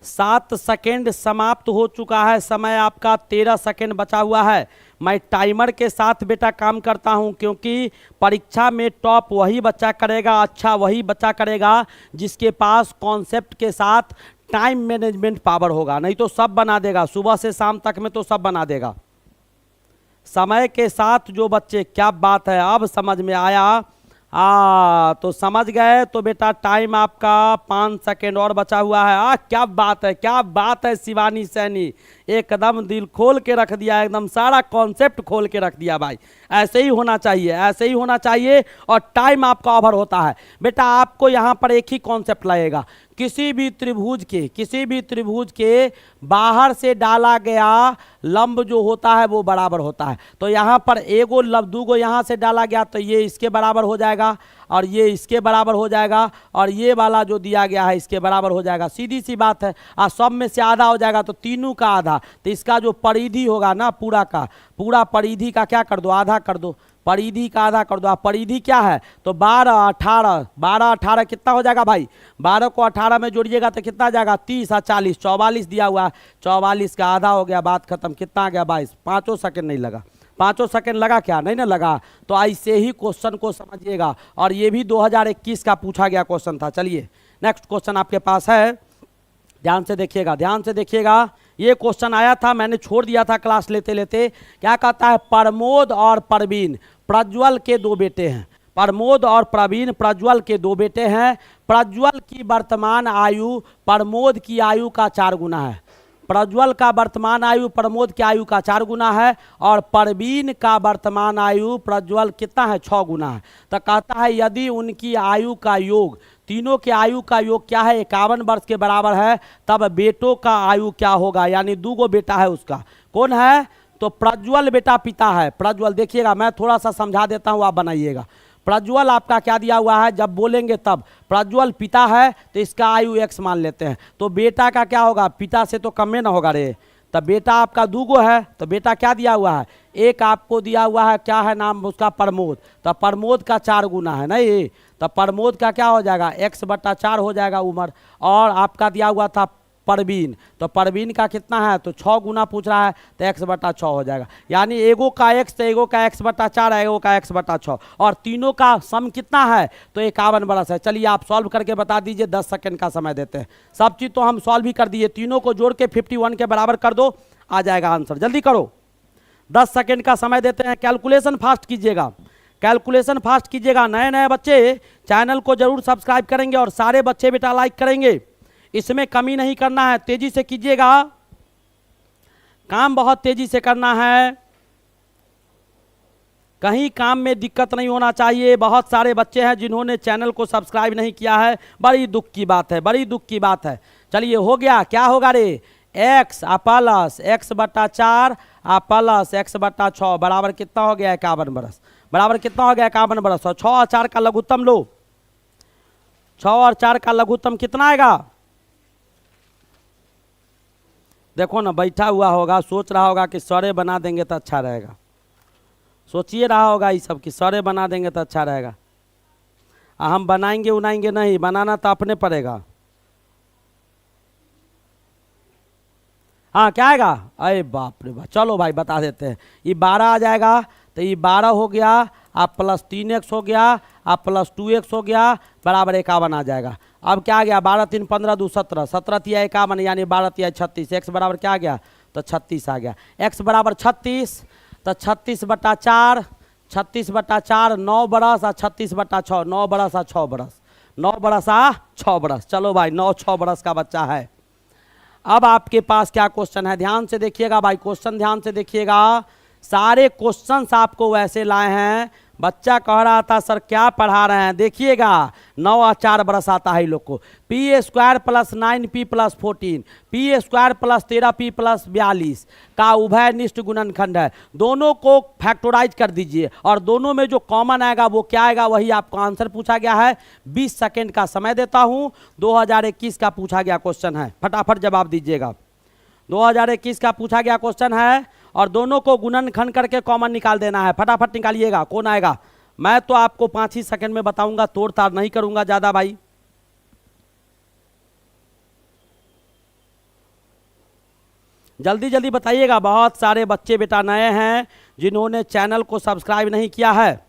सात सेकेंड समाप्त हो चुका है, समय आपका 13 सेकेंड बचा हुआ है। मैं टाइमर के साथ बेटा काम करता हूं, क्योंकि परीक्षा में टॉप वही बच्चा करेगा, अच्छा वही बच्चा करेगा जिसके पास कॉन्सेप्ट के साथ टाइम मैनेजमेंट पावर होगा, नहीं तो सब बना देगा, सुबह से शाम तक में तो सब बना देगा। समय के साथ जो बच्चे, क्या बात है, अब समझ में आया। तो समझ गए, तो बेटा टाइम आपका 5 सेकेंड और बचा हुआ है। क्या बात है, क्या बात है शिवानी सैनी, एकदम दिल खोल के रख दिया, एकदम सारा कॉन्सेप्ट खोल के रख दिया भाई। ऐसे ही होना चाहिए, ऐसे ही होना चाहिए। और टाइम आपका ओवर होता है बेटा, आपको यहाँ पर एक ही कॉन्सेप्ट लगेगा, किसी भी त्रिभुज के बाहर से डाला गया लंब जो होता है वो बराबर होता है। तो यहाँ पर एगो लंब, दूगो यहाँ से डाला गया तो ये इसके बराबर हो जाएगा और ये इसके बराबर हो जाएगा, और ये वाला जो दिया गया है इसके बराबर हो जाएगा, सीधी सी बात है। और सब में से आधा हो जाएगा तो तीनों का आधा, तो इसका जो परिधि होगा ना पूरा का पूरा, परिधि का क्या कर दो, आधा कर दो, परिधि का आधा कर दो। परिधि क्या है, तो 12 18 कितना हो जाएगा भाई, 12 को 18 में जोड़िएगा तो कितना जाएगा, 30 और 40 44 दिया हुआ है, 44 का आधा हो गया, बात खत्म। कितना आ गया 22, 5 सेकंड नहीं लगा, 5 सेकंड लगा क्या, नहीं ना लगा। तो ऐसे ही क्वेश्चन को समझिएगा, और ये भी 2021 का पूछा गया क्वेश्चन था। चलिए नेक्स्ट क्वेश्चन आपके पास है, ध्यान से देखिएगा, ध्यान से देखिएगा। ये क्वेश्चन आया था, मैंने छोड़ दिया था क्लास लेते लेते। क्या कहता है, प्रमोद और प्रवीण प्रज्वल के 2 बेटे हैं। प्रमोद और प्रवीण प्रज्वल के 2 बेटे हैं। प्रज्वल की वर्तमान आयु प्रमोद की आयु का 4 गुना है। प्रज्वल का वर्तमान आयु प्रमोद की आयु का 4 गुना है, और प्रवीण का वर्तमान आयु प्रज्वल कितना है, 6 गुना है। तो कहता है यदि उनकी आयु का योग, तीनों के आयु का योग क्या है, 51 वर्ष के बराबर है, तब बेटों का आयु क्या होगा। यानी 2 गो बेटा है उसका, कौन है, तो प्रज्वल बेटा पिता है। प्रज्वल देखिएगा, मैं थोड़ा सा समझा देता हूँ, आप बनाइएगा। प्रज्वल आपका क्या दिया हुआ है, जब बोलेंगे तब, प्रज्वल पिता है तो इसका आयु x मान लेते हैं, तो बेटा का क्या होगा, पिता से तो कम में ना होगा रे, तब बेटा आपका 2 गो है, तो बेटा क्या दिया हुआ है, एक आपको दिया हुआ है, क्या है नाम उसका, प्रमोद, तो प्रमोद का 4 गुना है नहीं, तो प्रमोद का क्या हो जाएगा, x/4 हो जाएगा उम्र। और आपका दिया हुआ था प्रवीण, तो प्रवीण का कितना है, तो 6 गुना पूछ रहा है, तो x/6 हो जाएगा। यानी एगो का x, तो एगो का x/4 है, एगो का x/6, और तीनों का सम कितना है, तो 51 वर्ष है। चलिए आप सॉल्व करके बता दीजिए, 10 सेकंड का समय देते हैं। सब चीज़ तो हम सॉल्व ही कर दिए, तीनों को जोड़ के 51 के बराबर कर दो, आ जाएगा आंसर। जल्दी करो, 10 सेकंड का समय देते हैं। कैलकुलेशन फास्ट कीजिएगा, कैलकुलेशन फास्ट कीजिएगा। नए नए बच्चे चैनल को जरूर सब्सक्राइब करेंगे, और सारे बच्चे बेटा लाइक करेंगे, इसमें कमी नहीं करना है, तेजी से कीजिएगा, काम बहुत तेजी से करना है, कहीं काम में दिक्कत नहीं होना चाहिए। बहुत सारे बच्चे हैं जिन्होंने चैनल को सब्सक्राइब नहीं किया है, बड़ी दुख की बात है, बड़ी दुख की बात है। चलिए हो गया, क्या होगा रे, x plus x/4 plus x/6 बराबर कितना हो गया, 51 बरस, बराबर कितना हो गया, 51 बरस। और 6 और 4 का लघुत्तम लो, 6 और 4 का लघुत्तम कितना आएगा, देखो ना, बैठा हुआ होगा, सोच रहा होगा कि सरे बना देंगे तो अच्छा रहेगा, सोचिए रहा होगा ये सब कि सरे बना देंगे तो अच्छा रहेगा। हम बनाएंगे उनाएंगे नहीं, बनाना तो अपने पड़ेगा। हाँ क्या आएगा, अरे बाप रे बाप, चलो भाई बता देते हैं। ये 12 आ जाएगा, तो ये 12 हो गया, आप प्लस 3x हो गया, आप प्लस 2x हो गया, बराबर 51 आ जाएगा। अब क्या आ गया, 12 3 15 2 17, 17 तिया 51 यानी 12 तिया 36, x बराबर क्या आ गया, तो 36 आ गया। x बराबर 36, तो 36/4, 36/4 9 बरस और 36/6 9 बरस और 6 बरस, 9 बरस आ 6 बरस। चलो भाई 9 6 बरस का बच्चा है। अब आपके पास क्या क्वेश्चन है, ध्यान से देखिएगा भाई, क्वेश्चन ध्यान से देखिएगा। सारे क्वेश्चंस आपको वैसे लाए हैं। बच्चा कह रहा था सर क्या पढ़ा रहे हैं, देखिएगा 9 और 4 बरस आता है इन लोग को। p² + 9p + 14, p² + 13p + 42 का उभयनिष्ठ गुणनखंड है। दोनों को फैक्टोराइज कर दीजिए और दोनों में जो कॉमन आएगा वो क्या आएगा, वही आपको आंसर पूछा गया है। 20 सेकेंड का समय देता हूं। 2021 का पूछा गया क्वेश्चन है, फटाफट जवाब दीजिएगा। 2021 का पूछा गया क्वेश्चन है और दोनों को गुणनखंड करके कॉमन निकाल देना है। फटाफट निकालिएगा, कौन आएगा। मैं तो आपको 5 ही सेकंड में बताऊंगा, तोड़ ताड़ नहीं करूंगा ज्यादा भाई। जल्दी जल्दी बताइएगा, बहुत सारे बच्चे बेटा नए हैं जिन्होंने चैनल को सब्सक्राइब नहीं किया है।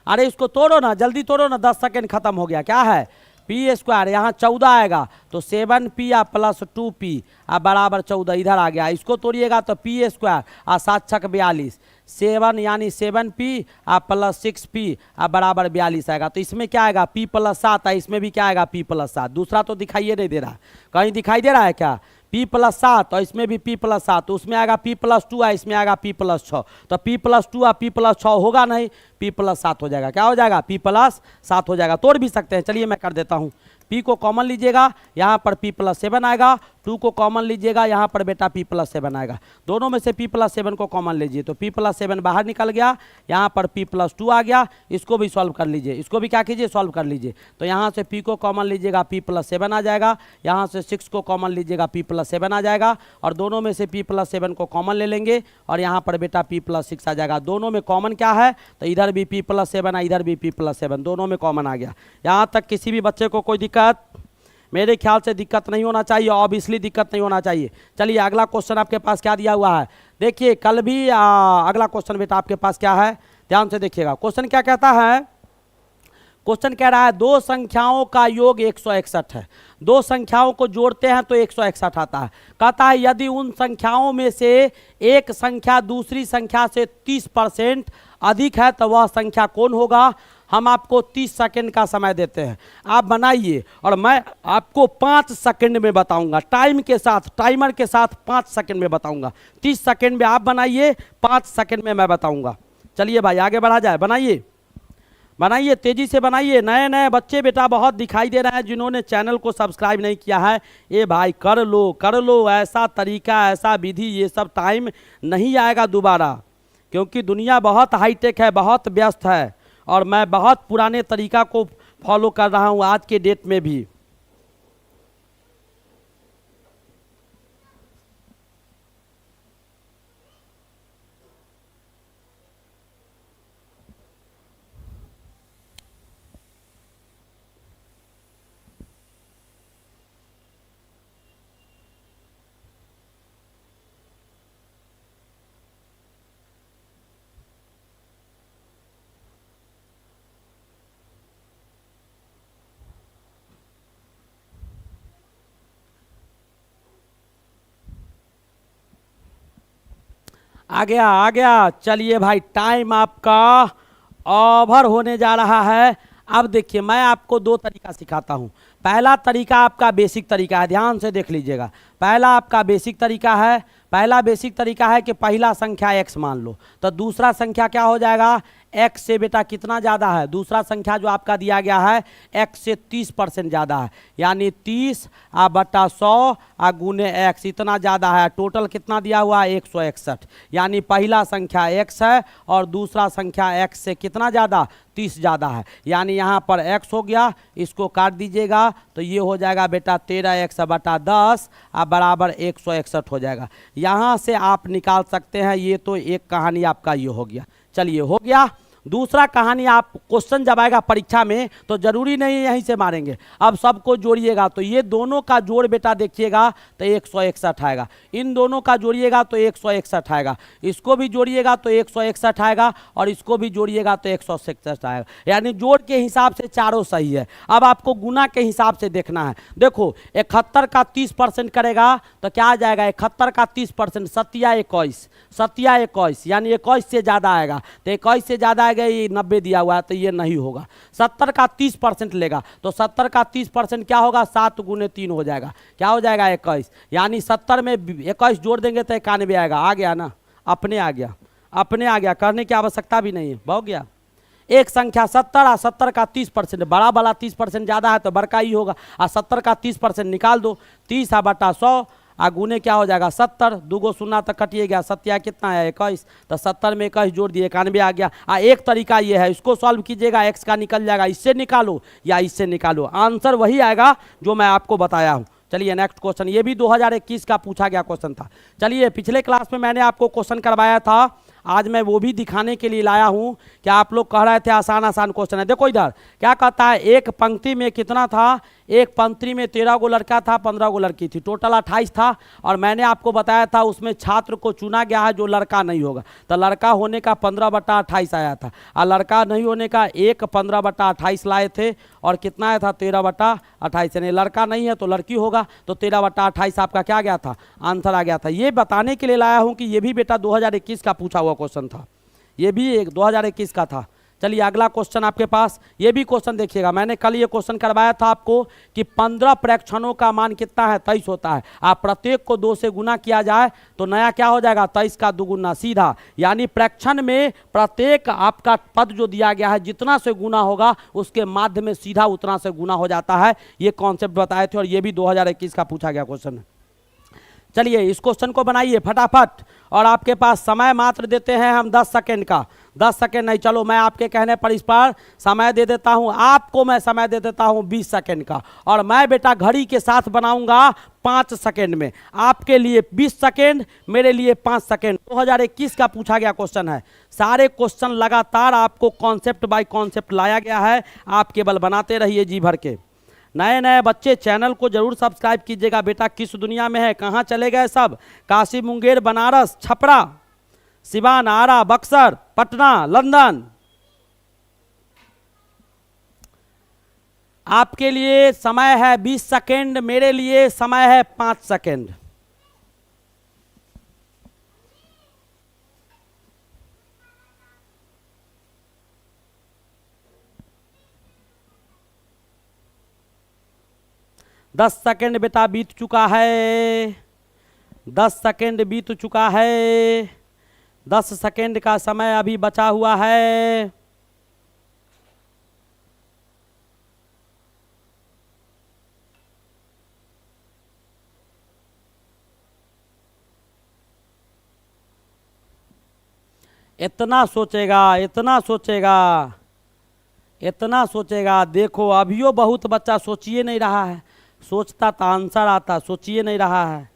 अरे इसको तोड़ो ना, जल्दी तोड़ो ना, 10 सेकंड खत्म हो गया। क्या है, p², यहाँ 14 आएगा तो 7p + 2p बराबर 14 इधर आ गया। इसको तोड़िएगा तो p² और 7 × 42, 7 यानी 7p + 6p बराबर 42 आएगा। तो इसमें क्या आएगा, p + 7 है, इसमें भी क्या आएगा, p + 7। दूसरा तो दिखाइए नहीं दे रहा, कहीं दिखाई दे रहा है क्या, p + 7 और इसमें भी p + 7, तो उसमें आएगा p + 2 है, इसमें आएगा p + 6। तो p + 2 और p + 6 होगा नहीं, p + 7 हो जाएगा। क्या हो जाएगा, p + 7 हो जाएगा। तोड़ भी सकते हैं, चलिए मैं कर देता हूँ। p को कॉमन लीजिएगा, यहाँ पर p + 7 आएगा। 2 को कॉमन लीजिएगा, यहाँ पर बेटा p + 7 आएगा। दोनों में से p + 7 को कॉमन लीजिए तो p + 7 बाहर निकल गया, यहाँ पर p + 2 आ गया। इसको भी सॉल्व कर लीजिए, इसको भी क्या कीजिए, सॉल्व कर लीजिए। तो यहाँ से p को कॉमन लीजिएगा, p + 7 आ जाएगा। यहाँ से 6 को कॉमन लीजिएगा, p + 7 आ जाएगा। और दोनों में से p + 7 को कॉमन ले लेंगे और यहाँ पर बेटा p + 6 आ जाएगा। दोनों में कॉमन क्या है, तो इधर भी p + 7 है, इधर भी p + 7, दोनों में कॉमन आ गया। यहाँ तक किसी भी बच्चे को कोई दिक्कत, मेरे ख्याल से दिक्कत नहीं होना चाहिए, ऑब्वियसली दिक्कत नहीं होना चाहिए। चलिए अगला क्वेश्चन आपके पास क्या दिया हुआ है, देखिए कल भी अगला क्वेश्चन बेटा आपके पास क्या है, ध्यान से देखिएगा। क्वेश्चन क्या कहता है, क्वेश्चन कह रहा है दो संख्याओं का योग 161 है। दो संख्याओं को जोड़ते हैं तो 161 आता है। कहता है यदि उन संख्याओं में से एक संख्या दूसरी संख्या से 30% अधिक है तो वह संख्या कौन होगा। हम आपको 30 सेकंड का समय देते हैं, आप बनाइए और मैं आपको 5 सेकंड में बताऊंगा, टाइम के साथ, टाइमर के साथ 5 सेकंड में बताऊंगा। 30 सेकंड में आप बनाइए, 5 सेकंड में मैं बताऊंगा। चलिए भाई आगे बढ़ा जाए, बनाइए बनाइए, तेजी से बनाइए। नए नए बच्चे बेटा बहुत दिखाई दे रहे हैं जिन्होंने चैनल को सब्सक्राइब नहीं किया है। ये भाई कर लो, ऐसा तरीका, ऐसा विधि, ये सब टाइम नहीं आएगा दोबारा, क्योंकि दुनिया बहुत हाईटेक है, बहुत व्यस्त है और मैं बहुत पुराने तरीका को फॉलो कर रहा हूँ आज के डेट में भी। आ गया। चलिए भाई टाइम आपका ओवर होने जा रहा है। अब देखिए मैं आपको 2 तरीका सिखाता हूँ। पहला तरीका आपका बेसिक तरीका है, ध्यान से देख लीजिएगा। पहला आपका बेसिक तरीका है, पहला बेसिक तरीका है कि पहला संख्या x मान लो, तो दूसरा संख्या क्या हो जाएगा, x से बेटा कितना ज़्यादा है, दूसरा संख्या जो आपका दिया गया है x से 30% ज़्यादा है, यानी 30/100 गुने x, इतना ज़्यादा है। टोटल कितना दिया हुआ है 161, यानी पहला संख्या x है और दूसरा संख्या x से कितना ज़्यादा, 30 ज़्यादा है, यानी यहाँ पर x हो गया, इसको काट दीजिएगा तो ये हो जाएगा बेटा 13x/10 बराबर 161 हो जाएगा। यहाँ से आप निकाल सकते हैं, ये तो एक कहानी आपका ये हो गया। चलिए हो गया। दूसरा कहानी, आप क्वेश्चन जब आएगा परीक्षा में तो जरूरी नहीं है यहीं से मारेंगे, अब सबको जोड़िएगा तो ये दोनों का जोड़ बेटा देखिएगा तो 161 आएगा, इन दोनों का जोड़िएगा तो 161 आएगा, इसको भी जोड़िएगा तो 161 आएगा और इसको भी जोड़िएगा तो 161 आएगा, यानी जोड़ के हिसाब से चारों सही है। अब आपको गुना के हिसाब से देखना है। देखो 71 का 30% करेगा तो क्या आ जाएगा, 71 का 30%, 7 21 यानी 21 से ज़्यादा आएगा, तो 21 से ज़्यादा आएगा, ये 90 दिया हुआ है तो ये नहीं होगा। 70 का 30% लेगा तो 70 का 30% क्या होगा, 7 गुने 3 हो जाएगा, क्या हो जाएगा 21, यानी 70 में 21 जोड़ देंगे तो 91 आएगा। आ गया ना, अपने आ गया, अपने आ गया, करने की आवश्यकता भी नहीं है, हो गया। एक संख्या 70 और 70 का 30%, बड़ा वाला 30% ज़्यादा है तो बड़का ही होगा, और 70 का 30% निकाल दो, 30/100 गुने क्या हो जाएगा 70, 2 शून्य तक कटिए गया, 7 कितना है 21, तो 70 में 21 जोड़ दिए 91 आ गया। एक तरीका ये है, इसको सॉल्व कीजिएगा, एक्स का निकल जाएगा, इससे निकालो या इससे निकालो, आंसर वही आएगा जो मैं आपको बताया हूँ। चलिए नेक्स्ट क्वेश्चन, ये भी 2021 का पूछा गया क्वेश्चन था। चलिए पिछले क्लास में मैंने आपको क्वेश्चन करवाया था, आज मैं वो भी दिखाने के लिए लाया हूं कि आप लोग कह रहे थे आसान आसान क्वेश्चन है। देखो इधर क्या कहता है, एक पंक्ति में कितना था, एक पंक्ति में 13 गो लड़का था, 15 गो लड़की थी, टोटल 28 था, और मैंने आपको बताया था उसमें छात्र को चुना गया है जो लड़का नहीं होगा, तो लड़का होने का 15/28 आया था, और लड़का नहीं होने का एक 15/28 लाए थे, और कितना आया था 13/28, यानी लड़का नहीं है तो लड़की होगा, तो 13/28 आपका क्या गया था, आंसर आ गया था। ये बताने के लिए लाया हूँ कि ये भी बेटा 2021 का पूछा हुआ क्वेश्चन था, ये भी एक 2021 का था। चलिए अगला क्वेश्चन आपके पास, ये भी क्वेश्चन देखिएगा, मैंने कल ये क्वेश्चन करवाया था आपको कि 15 प्रेक्षणों का मान कितना है, 23 होता है, आप प्रत्येक को 2 से गुना किया जाए तो नया क्या हो जाएगा, 23 का 2 गुना सीधा, यानी प्रेक्षण में प्रत्येक आपका पद जो दिया गया है जितना से गुना होगा उसके माध्य में सीधा उतना से गुना हो जाता है। ये कॉन्सेप्ट बताए थे और ये भी 2021 का पूछा गया क्वेश्चन है। चलिए इस क्वेश्चन को बनाइए फटाफट, और आपके पास समय मात्र देते हैं हम 10 सेकेंड का, 10 सेकेंड नहीं, चलो मैं आपके कहने पर इस पर समय दे देता हूं, आपको मैं समय दे देता हूं 20 सेकेंड का, और मैं बेटा घड़ी के साथ बनाऊंगा 5 सेकेंड में, आपके लिए 20 सेकेंड, मेरे लिए 5 सेकेंड। 2021 का पूछा गया क्वेश्चन है, सारे क्वेश्चन लगातार आपको कॉन्सेप्ट बाय कॉन्सेप्ट लाया गया है, आप केवल बनाते रहिए जी भर के। नए नए बच्चे चैनल को जरूर सब्सक्राइब कीजिएगा। बेटा किस दुनिया में है, कहाँ चले गए सब, काशी मुंगेर बनारस छपरा सिवान आरा बक्सर पटना लंदन, आपके लिए समय है 20 सेकेंड, मेरे लिए समय है 5 सेकेंड। दस सेकेंड बेटा बीत चुका है, 10 सेकेंड बीत चुका है, 10 सेकेंड का समय अभी बचा हुआ है। इतना सोचेगा, इतना सोचेगा, इतना सोचेगा, देखो अभियो बहुत बच्चा सोचिए नहीं रहा है, सोचता तो आंसर आता, सोचिए नहीं रहा है।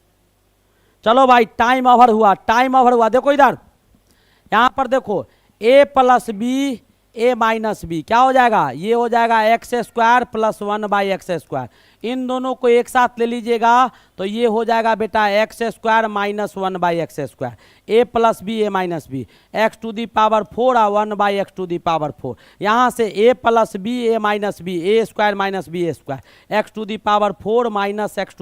चलो भाई टाइम ओवर हुआ, टाइम ओवर हुआ। देखो इधर यहां पर देखो, a + b a - b क्या हो जाएगा, ये हो जाएगा x² + 1/x², इन दोनों को एक साथ ले लीजिएगा तो ये हो जाएगा बेटा x² - 1/x², a + b a - b, x⁴ और 1/x⁴, यहाँ से a + b a - b, a² - b a², x⁴ -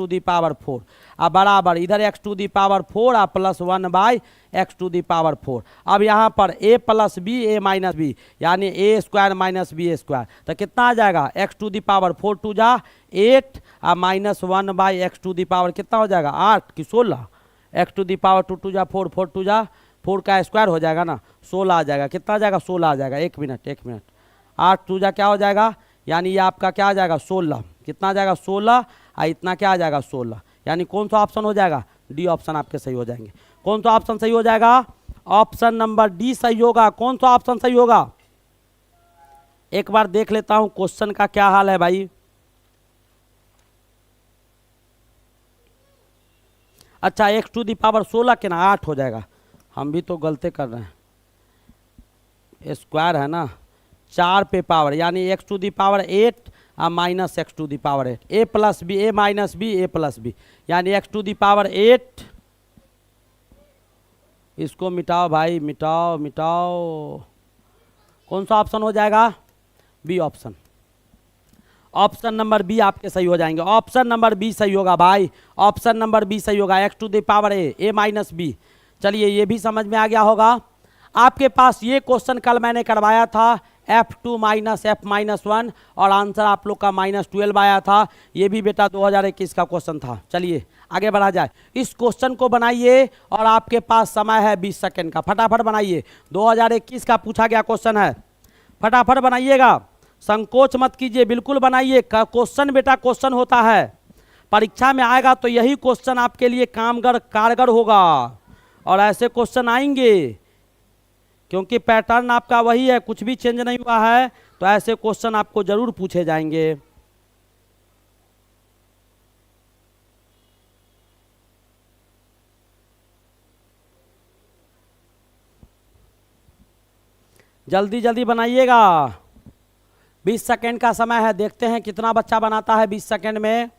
x⁴, अब बराबर इधर x⁴ और प्लस 1/x⁴। अब यहाँ पर a + b a - b यानी a² - b², तो कितना आ जाएगा, x⁴ 4 2 जा 8 और -1/x⁴ कितना हो जाएगा 8 की 16, x⁴ 2 2 जा 4 4 2 जा 4 का स्क्वायर हो जाएगा ना, 16 आ जाएगा, कितना आ जाएगा 16 आ जाएगा। एक मिनट 8 2 जा क्या हो जाएगा, यानी ये आपका क्या आ जाएगा 16, कितना आ जाएगा 16, और इतना क्या आ जाएगा 16, यानी कौन सा ऑप्शन हो जाएगा, डी ऑप्शन आपके सही हो जाएंगे। कौन सा ऑप्शन सही हो जाएगा, ऑप्शन नंबर डी सही होगा। कौन सा ऑप्शन सही होगा, एक बार देख लेता हूं क्वेश्चन का क्या हाल है भाई। अच्छा x⁴ 16 के ना 8 हो जाएगा, हम भी तो गलती कर रहे हैं, स्क्वायर है ना, 4 पे पावर यानी x टू दी पावर 8 और minus x to the power 8, a plus b, a minus b, a plus b, यानी x टू दी पावर 8। इसको मिटाओ भाई, मिटाओ मिटाओ। कौन सा ऑप्शन हो जाएगा? B option. Option number B आपके सही हो जाएंगे। ऑप्शन नंबर बी सही होगा भाई, ऑप्शन नंबर बी सही होगा, x to the power a minus b. चलिए ये भी समझ में आ गया होगा। आपके पास ये क्वेश्चन कल मैंने करवाया था, F2 माइनस F माइनस 1, और आंसर आप लोग का -12 आया था। ये भी बेटा 2021 का क्वेश्चन था। चलिए आगे बढ़ा जाए। इस क्वेश्चन को बनाइए और आपके पास समय है 20 सेकंड का, फटाफट बनाइए। 2021 का पूछा गया क्वेश्चन है, फटाफट बनाइएगा, संकोच मत कीजिए, बिल्कुल बनाइए। क्वेश्चन बेटा क्वेश्चन होता है, परीक्षा में आएगा तो यही क्वेश्चन आपके लिए कारगर होगा, और ऐसे क्वेश्चन आएंगे क्योंकि पैटर्न आपका वही है, कुछ भी चेंज नहीं हुआ है, तो ऐसे क्वेश्चन आपको जरूर पूछे जाएंगे। जल्दी जल्दी बनाइएगा, 20 सेकंड का समय है। देखते हैं कितना बच्चा बनाता है 20 सेकंड में।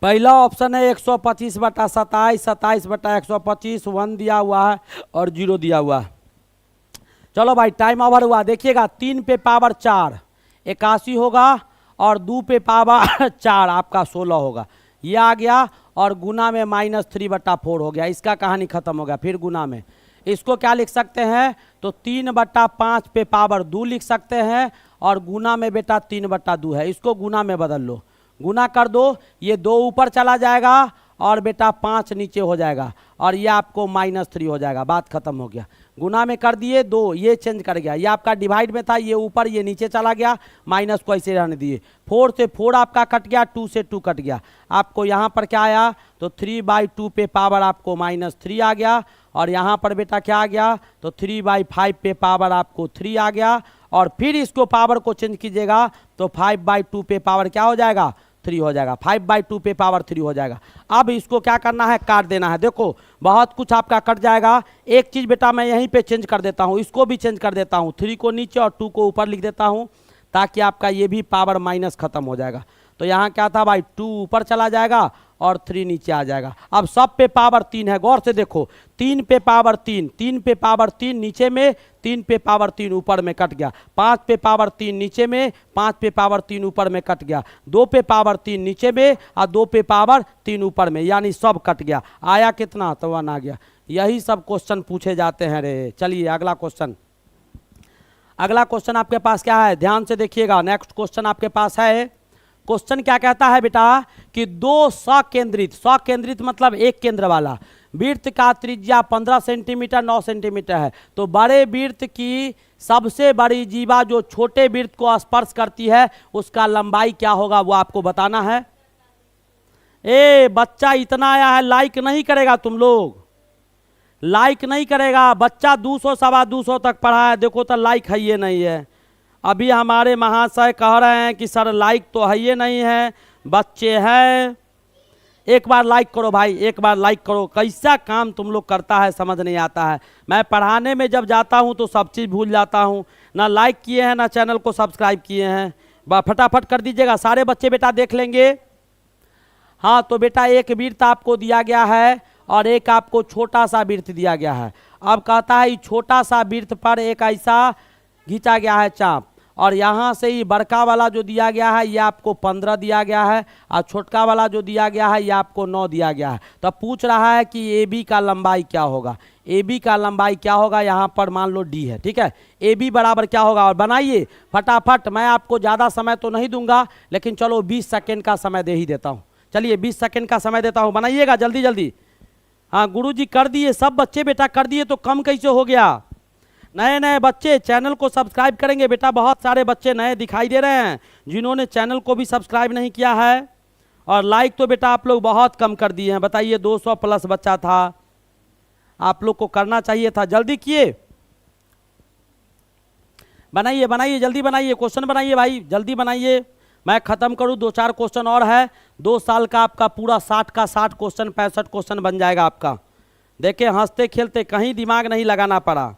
पहला ऑप्शन है 125/27, 27/125, 1 दिया हुआ है और 0 दिया हुआ है। चलो भाई टाइम ओवर हुआ। देखिएगा 3 पे पावर 4 81 होगा, और 2 पे पावर 4 आपका 16 होगा, ये आ गया, और गुना में -3/4 हो गया। इसका कहानी खत्म हो गया। फिर गुना में इसको क्या लिख सकते हैं, तो 3/5 पे पावर 2 लिख सकते हैं, और गुना में बेटा 3/2 है। इसको गुना में बदल लो, गुना कर दो, ये 2 ऊपर चला जाएगा और बेटा 5 नीचे हो जाएगा, और ये आपको -3 हो जाएगा। बात खत्म हो गया। गुना में कर दिए 2, ये चेंज कर गया, ये आपका डिवाइड में था, ये ऊपर ये नीचे चला गया, माइनस को ऐसे रहने दिए। 4 से 4 आपका कट गया, 2 से 2 कट गया। आपको यहाँ पर क्या आया, तो 3/2 पे पावर आपको -3 आ गया, और यहाँ पर बेटा क्या आ गया, तो 3/5 पे पावर आपको 3 आ गया, और फिर इसको पावर को चेंज कीजिएगा तो 5/2 पे पावर क्या हो जाएगा, 3 हो जाएगा। 5/2 पे पावर 3 हो जाएगा। अब इसको क्या करना है, काट देना है। देखो बहुत कुछ आपका कट जाएगा। एक चीज़ बेटा मैं यहीं पे चेंज कर देता हूँ, इसको भी चेंज कर देता हूँ, 3 को नीचे और 2 को ऊपर लिख देता हूँ, ताकि आपका ये भी पावर माइनस खत्म हो जाएगा। तो यहाँ क्या था भाई, 2 ऊपर चला जाएगा और 3 नीचे आ जाएगा। अब सब पे पावर 3 है, गौर से देखो, 3 पे पावर 3, 3 पे पावर 3 नीचे में, 3 पे पावर 3 ऊपर में कट गया। 5 पे पावर 3 नीचे में, 5 पे पावर 3 ऊपर में कट गया। 2 पे पावर 3 नीचे में और 2 पे पावर 3 ऊपर में, यानी सब कट गया। आया कितना, तो 1 आ गया। यही सब क्वेश्चन पूछे जाते हैं रे। चलिए अगला क्वेश्चन। अगला क्वेश्चन आपके पास क्या है, ध्यान से देखिएगा। नेक्स्ट क्वेश्चन आपके पास है, क्वेश्चन क्या कहता है बेटा, कि 2 सकेंद्रित मतलब एक केंद्र वाला वृत्त का त्रिज्या 15 सेंटीमीटर 9 सेंटीमीटर है। तो बड़े वृत्त की सबसे बड़ी जीवा जो छोटे वृत्त को स्पर्श करती है, उसका लंबाई क्या होगा, वो आपको बताना है। ए बच्चा इतना आया है, लाइक नहीं करेगा तुम लोग, लाइक नहीं करेगा। बच्चा 200 सवा 200 तक पढ़ा है, देखो तो लाइक है ये नहीं है। अभी हमारे महाशय कह रहे हैं कि सर लाइक तो है ये नहीं है, बच्चे हैं। एक बार लाइक करो भाई, एक बार लाइक करो। कैसा काम तुम लोग करता है समझ नहीं आता है। मैं पढ़ाने में जब जाता हूं तो सब चीज़ भूल जाता हूं। ना लाइक किए हैं, ना चैनल को सब्सक्राइब किए हैं। फटाफट कर दीजिएगा, सारे बच्चे बेटा देख लेंगे। हाँ तो बेटा एक वृत्त आपको दिया गया है और एक आपको छोटा सा वृत्त दिया गया है। अब कहता है छोटा सा वृत्त पर एक ऐसा खींचा गया है चाप, और यहाँ से ही बड़का वाला जो दिया गया है ये आपको 15 दिया गया है, और छोटका वाला जो दिया गया है ये आपको 9 दिया गया है। तो पूछ रहा है कि ए बी का लंबाई क्या होगा। ए बी का लंबाई क्या होगा, यहाँ पर मान लो डी है, ठीक है। ए बी बराबर क्या होगा, और बनाइए फटाफट। मैं आपको ज़्यादा समय तो नहीं दूंगा, लेकिन चलो 20 सेकेंड का समय दे ही देता हूँ। चलिए 20 सेकेंड का समय देता हूँ, बनाइएगा जल्दी जल्दी। हाँ गुरुजी कर दिए, सब बच्चे बेटा कर दिए, तो कम कैसे हो गया। नए नए बच्चे चैनल को सब्सक्राइब करेंगे बेटा। बहुत सारे बच्चे नए दिखाई दे रहे हैं जिन्होंने चैनल को भी सब्सक्राइब नहीं किया है, और लाइक तो बेटा आप लोग बहुत कम कर दिए हैं। बताइए 200 प्लस बच्चा था, आप लोग को करना चाहिए था। जल्दी किए, बनाइए बनाइए, जल्दी बनाइए, क्वेश्चन बनाइए भाई, जल्दी बनाइए, मैं खत्म करूं। 2-4 क्वेश्चन और है। 2 साल का आपका पूरा 60 का 60 क्वेश्चन 65 क्वेश्चन बन जाएगा आपका। देखिए हंसते खेलते, कहीं दिमाग नहीं लगाना पड़ा।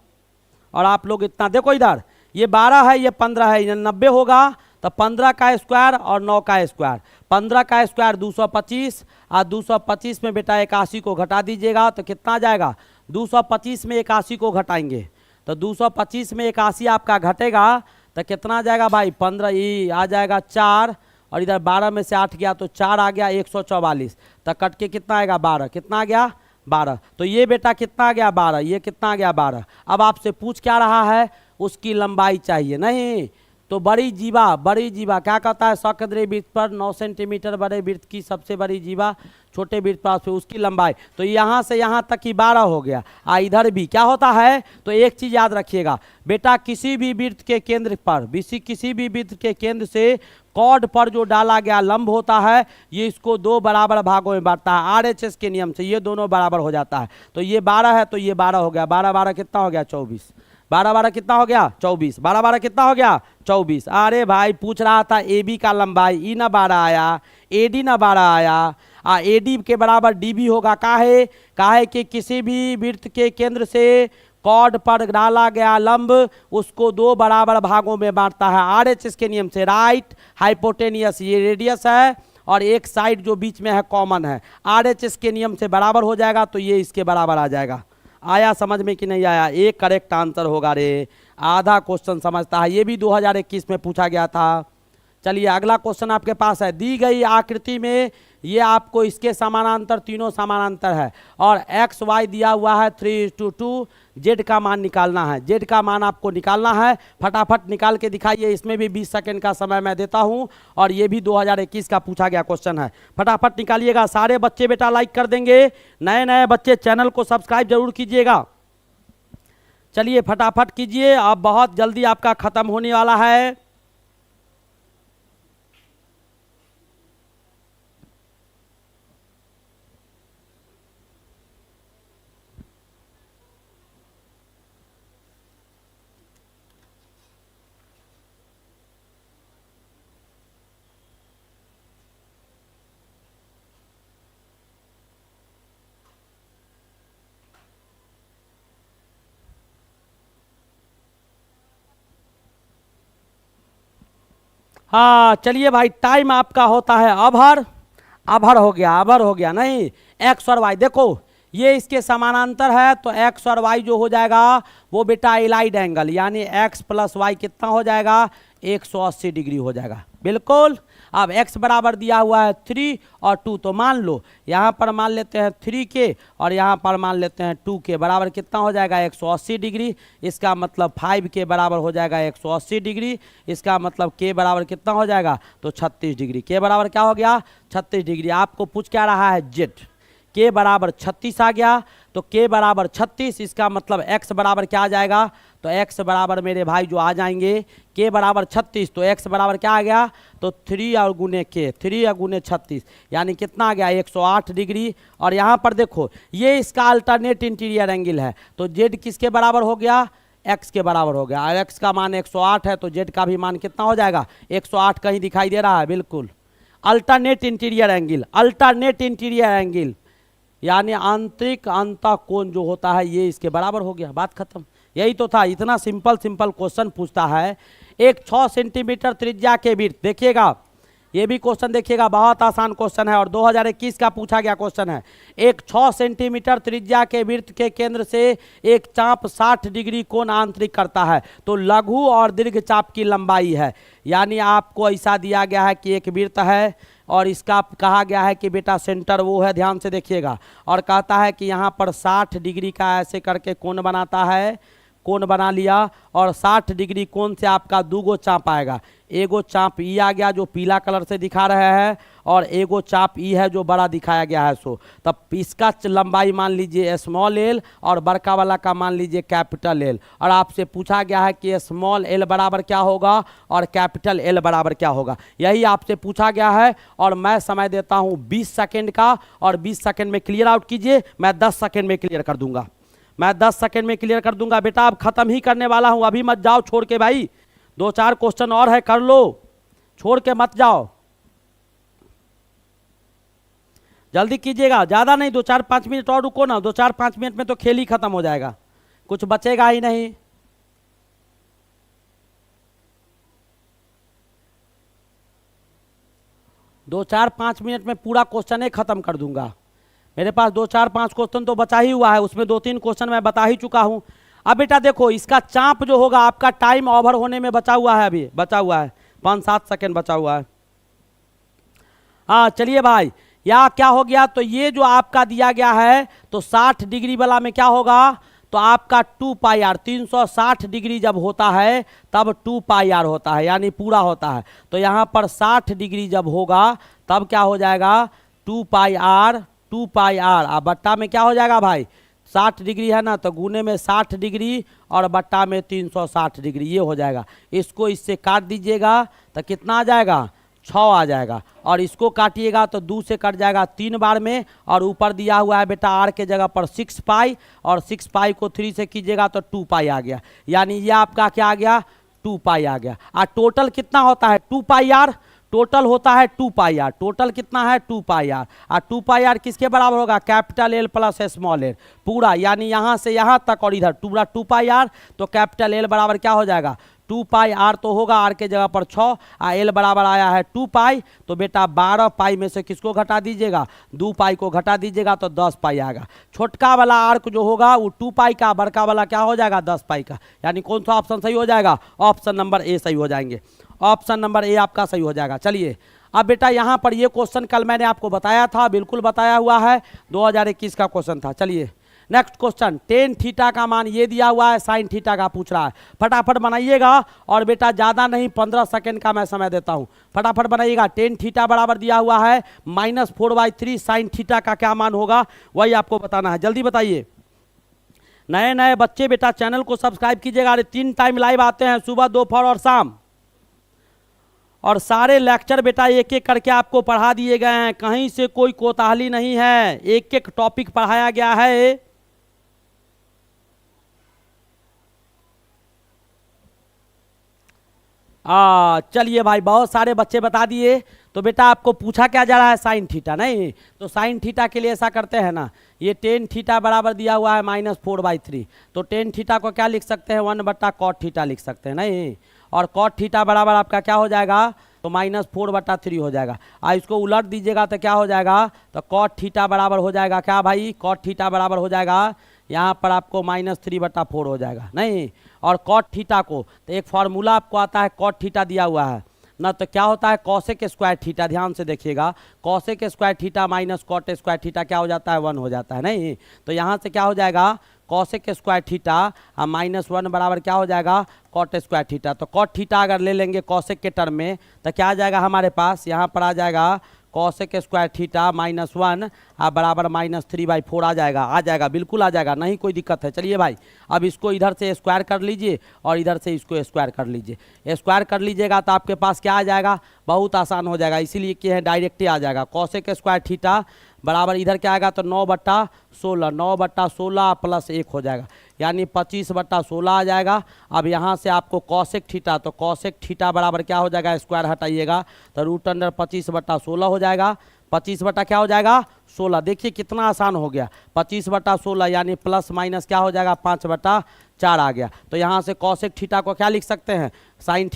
और आप लोग इतना देखो, इधर ये 12 है, ये 15 है, ये 90 होगा तो 15 का स्क्वायर और 9 का स्क्वायर। 15 का स्क्वायर 225 और 225 में बेटा 81 को घटा दीजिएगा तो कितना आ जाएगा। 225 में 81 को घटाएंगे तो 225 में 81 आपका घटेगा तो कितना आ जाएगा भाई। 15 ये आ जाएगा 4 और इधर 12 में से 8 गया तो 4 आ गया 144। तो कट के कितना आएगा 12, कितना आ गया 12। तो ये बेटा कितना आ गया 12, ये कितना आ गया 12। अब आपसे पूछ क्या रहा है, उसकी लंबाई चाहिए। नहीं तो बड़ी जीवा क्या कहता है, सकेंद्रीय वृत्त पर 9 सेंटीमीटर बड़े वृत्त की सबसे बड़ी जीवा छोटे वृत्त पर उसकी लंबाई। तो यहाँ से यहाँ तक की 12 हो गया। इधर भी क्या होता है, तो एक चीज याद रखिएगा बेटा, किसी भी वृत्त के केंद्र पर किसी भी वृत्त के केंद्र से कॉर्ड पर जो डाला गया लंब होता है, ये इसको 2 बराबर भागों में बांटता है। आरएचएस के नियम से ये दोनों बराबर हो जाता है। तो ये 12 है तो ये 12 हो गया। 12 कितना हो गया 24। 12 कितना हो गया 24। 12 कितना हो गया 24। अरे भाई पूछ रहा था ए बी का लंबाई, ई ना 12 आया, ए डी ना 12 आया। ए डी के बराबर डी बी होगा। काहे कि किसी भी वृत्त के केंद्र से कॉर्ड पर डाला गया लंब उसको 2 बराबर भागों में बांटता है आरएचएस के नियम से। राइट हाइपोटेनियस ये रेडियस है और एक साइड जो बीच में है कॉमन है, आरएचएस के नियम से बराबर हो जाएगा तो ये इसके बराबर आ जाएगा। आया समझ में कि नहीं आया? एक करेक्ट आंसर होगा रे। आधा क्वेश्चन समझता है, ये भी 2021 में पूछा गया था। चलिए अगला क्वेश्चन आपके पास है। दी गई आकृति में ये आपको इसके समानांतर तीनों समानांतर है और एक्स वाई दिया हुआ है 3:2। जेड का मान निकालना है। जेड का मान आपको निकालना है, फटाफट निकाल के दिखाइए। इसमें भी 20 सेकंड का समय मैं देता हूं और ये भी 2021 का पूछा गया क्वेश्चन है। फटाफट निकालिएगा। सारे बच्चे बेटा लाइक कर देंगे, नए नए बच्चे चैनल को सब्सक्राइब जरूर कीजिएगा। चलिए फटाफट कीजिए, अब बहुत जल्दी आपका खत्म होने वाला है। हाँ चलिए भाई, टाइम आपका होता है अभर हो गया नहीं। एक्स और वाई देखो ये इसके समानांतर है तो एक्स और वाई जो हो जाएगा वो बेटा एलाइड एंगल, यानी एक्स प्लस वाई कितना हो जाएगा 180 डिग्री हो जाएगा बिल्कुल। अब x बराबर दिया हुआ है 3 और 2, तो मान लो यहाँ पर मान लेते हैं 3 के और यहाँ पर मान लेते हैं 2 के, बराबर कितना हो जाएगा 180 डिग्री। इसका मतलब 5 के बराबर हो जाएगा 180 डिग्री। इसका मतलब k बराबर कितना हो जाएगा तो 36 डिग्री। k बराबर क्या हो गया 36 डिग्री। आपको पूछ क्या रहा है जेड, k बराबर 36 आ गया तो k बराबर 36। इसका मतलब x बराबर क्या आ जाएगा तो x बराबर मेरे भाई जो आ जाएंगे k बराबर 36 तो x बराबर क्या आ गया तो 3 और गुने k, 3 और गुने 36 यानी कितना आ गया 108 डिग्री। और यहाँ पर देखो ये इसका अल्टरनेट इंटीरियर एंगल है तो z किसके बराबर हो गया x के बराबर हो गया। और x का मान 108 है तो z का भी मान कितना हो जाएगा 108 कहीं दिखाई दे रहा है बिल्कुल। अल्टरनेट इंटीरियर एंगल यानी आंतरिक अंतःकोण जो होता है ये इसके बराबर हो गया। बात खत्म, यही तो था। इतना सिंपल क्वेश्चन पूछता है। एक 6 सेंटीमीटर त्रिज्या के वृत्त, देखिएगा ये भी क्वेश्चन देखिएगा, बहुत आसान क्वेश्चन है और 2021 का पूछा गया क्वेश्चन है। एक 6 सेंटीमीटर त्रिज्या के वृत्त के केंद्र से एक चाप 60 डिग्री कोण आंतरिक करता है तो लघु और दीर्घ चाप की लंबाई है। यानी आपको ऐसा दिया गया है कि एक वृत्त है और इसका कहा गया है कि बेटा सेंटर वो है, ध्यान से देखिएगा, और कहता है कि यहाँ पर 60 डिग्री का ऐसे करके कोण बनाता है कोण बना लिया और 60 डिग्री कोण से आपका दूगो चाप आएगा। एगो चाप ई आ गया जो पीला कलर से दिखा रहा है और एगो चाप ई है जो बड़ा दिखाया गया है। सो तब इसका लंबाई मान लीजिए स्मॉल एल और बड़का वाला का मान लीजिए कैपिटल एल। और आपसे पूछा गया है कि स्मॉल एल बराबर क्या होगा और कैपिटल एल बराबर क्या होगा, यही आपसे पूछा गया है। और मैं समय देता हूँ 20 सेकेंड का और 20 सेकेंड में क्लियर आउट कीजिए। मैं 10 सेकेंड में क्लियर कर दूंगा, मैं 10 सेकेंड में क्लियर कर दूंगा। बेटा अब खत्म ही करने वाला हूं, अभी मत जाओ छोड़ के भाई, 2-4 क्वेश्चन और है, कर लो, छोड़ के मत जाओ, जल्दी कीजिएगा, ज्यादा नहीं, 2-4-5 मिनट और रुको ना, 2-4-5 मिनट में तो खेल ही खत्म हो जाएगा, कुछ बचेगा ही नहीं। दो चार पाँच मिनट में पूरा क्वेश्चन ही खत्म कर दूंगा। मेरे पास 2-4-5 क्वेश्चन तो बचा ही हुआ है, उसमें 2-3 क्वेश्चन मैं बता ही चुका हूं। अब बेटा देखो इसका चाप जो होगा आपका टाइम ओवर होने में बचा हुआ है, अभी बचा हुआ है 5-7 सेकेंड बचा हुआ है। हाँ चलिए भाई, या क्या हो गया, तो ये जो आपका दिया गया है तो 60 डिग्री वाला में क्या होगा, तो आपका 2 पाई आर, 360 डिग्री जब होता है तब 2 पाई आर होता है, यानी पूरा होता है। तो यहाँ पर 60 डिग्री जब होगा तब क्या हो जाएगा, 2 पाई आर, 2 पाई आर। अब बट्टा में क्या हो जाएगा भाई, 60 डिग्री है ना, तो गुने में 60 डिग्री और बट्टा में 360 डिग्री, ये हो जाएगा। इसको इससे काट दीजिएगा तो कितना आ जाएगा, 6 आ जाएगा। और इसको काटिएगा तो 2 से कट जाएगा 3 बार में, और ऊपर दिया हुआ है बेटा आर के जगह पर 6 पाई, और 6 पाई को 3 से कीजिएगा तो 2 पाई आ गया, यानी ये आपका क्या आ गया, 2 पाई आ गया। और टोटल कितना होता है, 2 पाई आर, टोटल होता है 2 पाई आर, टोटल कितना है 2 पाई आर। और 2 पाई आर किसके बराबर होगा, capital L plus small L पूरा, यानी यहाँ से यहाँ तक और इधर पूरा 2 पाई आर। तो कैपिटल एल बराबर क्या हो जाएगा, 2 पाई आर तो होगा, आर के जगह पर 6, और एल बराबर आया है 2 पाई। तो बेटा 12 पाई में से किसको घटा दीजिएगा, 2 पाई को घटा दीजिएगा तो 10 पाई आएगा। छोटका वाला आर्क जो होगा वो 2 पाई का, बड़का वाला क्या हो जाएगा 10 पाई का, यानी कौन सा ऑप्शन सही हो जाएगा, ऑप्शन नंबर ए सही हो जाएंगे, ऑप्शन नंबर ए आपका सही हो जाएगा। चलिए अब बेटा यहाँ पर ये क्वेश्चन कल मैंने आपको बताया था, बिल्कुल बताया हुआ है, 2021 का क्वेश्चन था। चलिए नेक्स्ट क्वेश्चन, टेन थीटा का मान ये दिया हुआ है, साइन थीटा का पूछ रहा है, फटाफट बनाइएगा। और बेटा ज़्यादा नहीं, 15 सेकंड का मैं समय देता हूँ, फटाफट बनाइएगा। टेन थीटा बराबर दिया हुआ है -4/3, साइन थीटा का क्या मान होगा वही आपको बताना है, जल्दी बताइए। नए नए बच्चे बेटा चैनल को सब्सक्राइब कीजिएगा। अरे 3 टाइम लाइव आते हैं, सुबह, दोपहर और शाम, और सारे लेक्चर बेटा एक एक करके आपको पढ़ा दिए गए हैं, कहीं से कोई कोताहली नहीं है, एक एक टॉपिक पढ़ाया गया है। चलिए भाई, बहुत सारे बच्चे बता दिए। तो बेटा आपको पूछा क्या जा रहा है, साइन थीटा, नहीं तो साइन थीटा के लिए ऐसा करते हैं ना, ये टेन थीटा बराबर दिया हुआ है -4/3, तो टेन थीटा को क्या लिख सकते हैं, 1/cot थीटा लिख सकते हैं, नहीं, और cot थीटा बराबर आपका क्या हो जाएगा, तो -4/3 हो जाएगा। इसको उलट दीजिएगा तो क्या हो जाएगा, तो cot थीटा बराबर हो जाएगा क्या भाई, cot थीटा बराबर हो जाएगा यहाँ पर आपको -3/4 हो जाएगा, नहीं। और cot थीटा को तो एक फार्मूला आपको आता है, cot थीटा दिया हुआ है ना, तो क्या होता है cosec स्क्वायर थीटा, ध्यान से देखिएगा, cosec square theta minus cot square theta क्या हो जाता है, 1 हो जाता है, नहीं। तो यहाँ से क्या हो जाएगा, cosec स्क्वायर थीटा -1 बराबर क्या हो जाएगा, cot स्क्वायर थीटा। तो cot थीटा अगर ले लेंगे cosec के टर्म में तो क्या आ जाएगा हमारे पास, यहाँ पर आ जाएगा cosec स्क्वायर थीटा -1 बराबर -3/4 आ जाएगा, बिल्कुल आ जाएगा, नहीं कोई दिक्कत है। चलिए भाई, अब इसको इधर से स्क्वायर कर लीजिए और इधर से इसको स्क्वायर कर लीजिए, स्क्वायर कर लीजिएगा तो आपके पास क्या आ जाएगा, बहुत आसान हो जाएगा, इसीलिए कि है डायरेक्ट ही आ जाएगा। cosec स्क्वायर थीटा बराबर इधर क्या आएगा, तो 9/16, 9/16 + 1 हो जाएगा, यानी 25/16 आ जाएगा। अब यहाँ से आपको cosec थीटा, तो cosec थीटा बराबर क्या हो जाएगा, स्क्वायर हटाइएगा तो √25/16 हो जाएगा, 25 बटा क्या हो जाएगा, 16। देखिए कितना आसान हो गया, 25/16 यानी प्लस माइनस क्या हो जाएगा, 5/4 आ गया। तो यहाँ से cosec थीटा को क्या लिख सकते हैं, साइन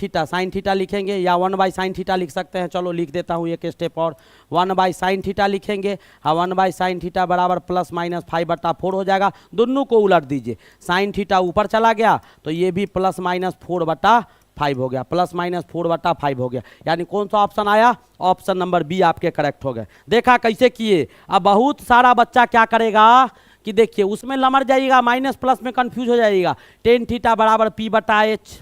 थीटा लिखेंगे, या 1/sin थीटा लिख सकते हैं। चलो लिख देता हूँ एक स्टेप और, 1/sin थीटा लिखेंगे, 1/sin थीटा बराबर +-5/4 हो जाएगा। दोनों को उलट दीजिए, साइन थीटा ऊपर चला गया तो ये भी +-4/5 हो गया, +-4/5 हो गया, यानी कौन सा ऑप्शन आया, ऑप्शन नंबर बी आपके करेक्ट हो गए। देखा कैसे किए। अब बहुत सारा बच्चा क्या करेगा कि देखिए उसमें लमर जाइएगा, माइनस प्लस में कंफ्यूज हो जाइएगा। टेन थीटा बराबर पी बटा एच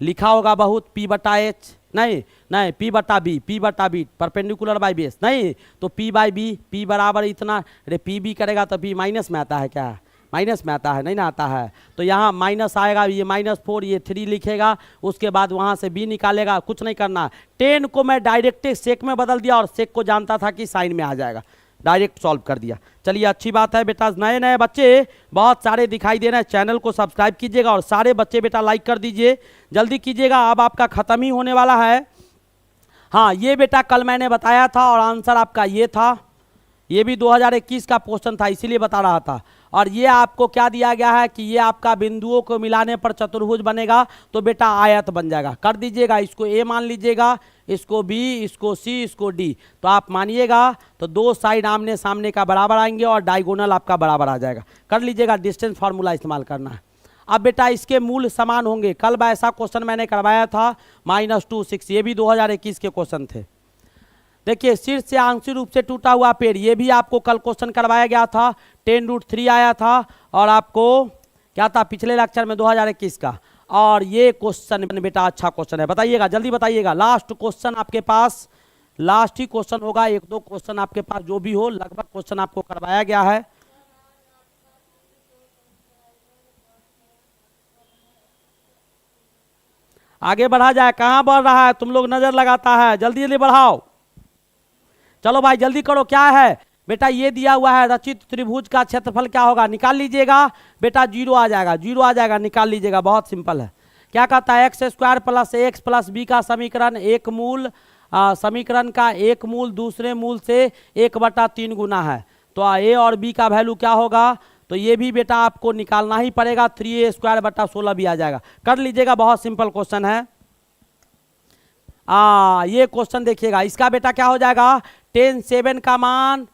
लिखा होगा बहुत, पी बटा एच नहीं नहीं, पी बटा बी परपेंडिकुलर बाई बेस नहीं, तो पी बाई बी, पी बराबर इतना, अरे पी बी करेगा तो पी माइनस में आता है क्या, माइनस में आता है, नहीं ना आता है। तो यहाँ माइनस आएगा, ये -4 ये 3 लिखेगा, उसके बाद वहाँ से बी निकालेगा, कुछ नहीं करना। 10 को मैं डायरेक्ट सेक में बदल दिया और सेक को जानता था कि साइन में आ जाएगा, डायरेक्ट सॉल्व कर दिया। चलिए अच्छी बात है बेटा, नए नए बच्चे बहुत सारे दिखाई दे रहे हैं, चैनल को सब्सक्राइब कीजिएगा और सारे बच्चे बेटा लाइक कर दीजिए, जल्दी कीजिएगा, अब आपका ख़त्म ही होने वाला है। हाँ ये बेटा कल मैंने बताया था और आंसर आपका ये था, ये भी 2021 का क्वेश्चन था इसीलिए बता रहा था। और ये आपको क्या दिया गया है कि ये आपका बिंदुओं को मिलाने पर चतुर्भुज बनेगा, तो बेटा आयत बन जाएगा। कर दीजिएगा, इसको ए मान लीजिएगा, इसको बी, इसको सी, इसको डी, तो आप मानिएगा तो दो साइड आमने सामने का बराबर आएंगे और डायगोनल आपका बराबर आ जाएगा। कर लीजिएगा, डिस्टेंस फार्मूला इस्तेमाल करना है। अब बेटा इसके मूल समान होंगे, कल ऐसा क्वेश्चन मैंने करवाया था -2 6, ये भी 2021 के क्वेश्चन थे। देखिए शीर्ष से आंशिक रूप से टूटा हुआ पेड़, ये भी आपको कल क्वेश्चन करवाया गया था, 10√3 आया था और आपको क्या था पिछले लेक्चर में 2021 का। और ये क्वेश्चन बेटा अच्छा क्वेश्चन है, बताइएगा जल्दी बताइएगा। लास्ट क्वेश्चन आपके पास, लास्ट ही क्वेश्चन होगा, 1-2 क्वेश्चन आपके पास जो भी हो, लगभग क्वेश्चन आपको करवाया गया है। आगे बढ़ा जाए, कहाँ बढ़ रहा है, तुम लोग नजर लगाता है, जल्दी जल्दी बढ़ाओ। चलो भाई जल्दी करो, क्या है बेटा, ये दिया हुआ है रचित त्रिभुज का क्षेत्रफल क्या होगा, निकाल लीजिएगा बेटा, 0 आ जाएगा, 0 आ जाएगा, निकाल लीजिएगा, बहुत सिंपल है। क्या कहता है, x² + ax + b का समीकरण एक मूल, समीकरण का एक मूल दूसरे मूल से 1/3 गुना है, तो a और b का वैल्यू क्या होगा, तो ये भी बेटा आपको निकालना ही पड़ेगा, 3a² / 16 भी आ जाएगा। कर लीजिएगा, बहुत सिंपल क्वेश्चन है। ये क्वेश्चन देखिएगा, इसका बेटा क्या हो जाएगा, 10/7 का मान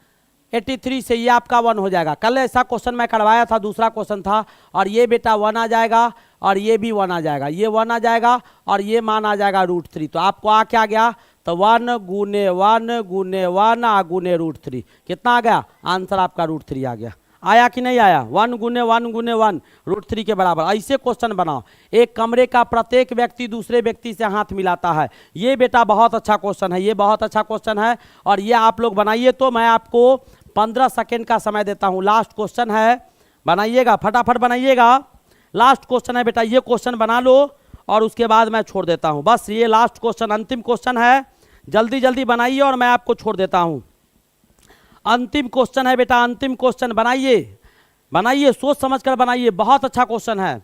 83 से ये आपका 1 हो जाएगा। कल ऐसा क्वेश्चन मैं करवाया था, दूसरा क्वेश्चन था, और ये बेटा 1 आ जाएगा और ये भी 1 आ जाएगा, ये 1 आ जाएगा और ये मान आ जाएगा √3। तो आपको आ क्या गया, तो 1 × 1 × 1 × √3 कितना आ गया, आंसर आपका √3 आ गया। आया कि नहीं आया, 1 × 1 × 1 √3 के बराबर। ऐसे क्वेश्चन बनाओ, एक कमरे का प्रत्येक व्यक्ति दूसरे व्यक्ति से हाथ मिलाता है, ये बेटा बहुत अच्छा क्वेश्चन है, ये बहुत अच्छा क्वेश्चन है और ये आप लोग बनाइए। तो मैं आपको 15 सेकेंड का समय देता हूँ, लास्ट क्वेश्चन है, बनाइएगा फटाफट बनाइएगा। लास्ट क्वेश्चन है बेटा, ये क्वेश्चन बना लो और उसके बाद मैं छोड़ देता हूँ, बस ये लास्ट क्वेश्चन अंतिम क्वेश्चन है, जल्दी जल्दी बनाइए और मैं आपको छोड़ देता हूँ। अंतिम क्वेश्चन है बेटा, अंतिम क्वेश्चन बनाइए, बनाइए सोच समझ कर बनाइए, बहुत अच्छा क्वेश्चन है।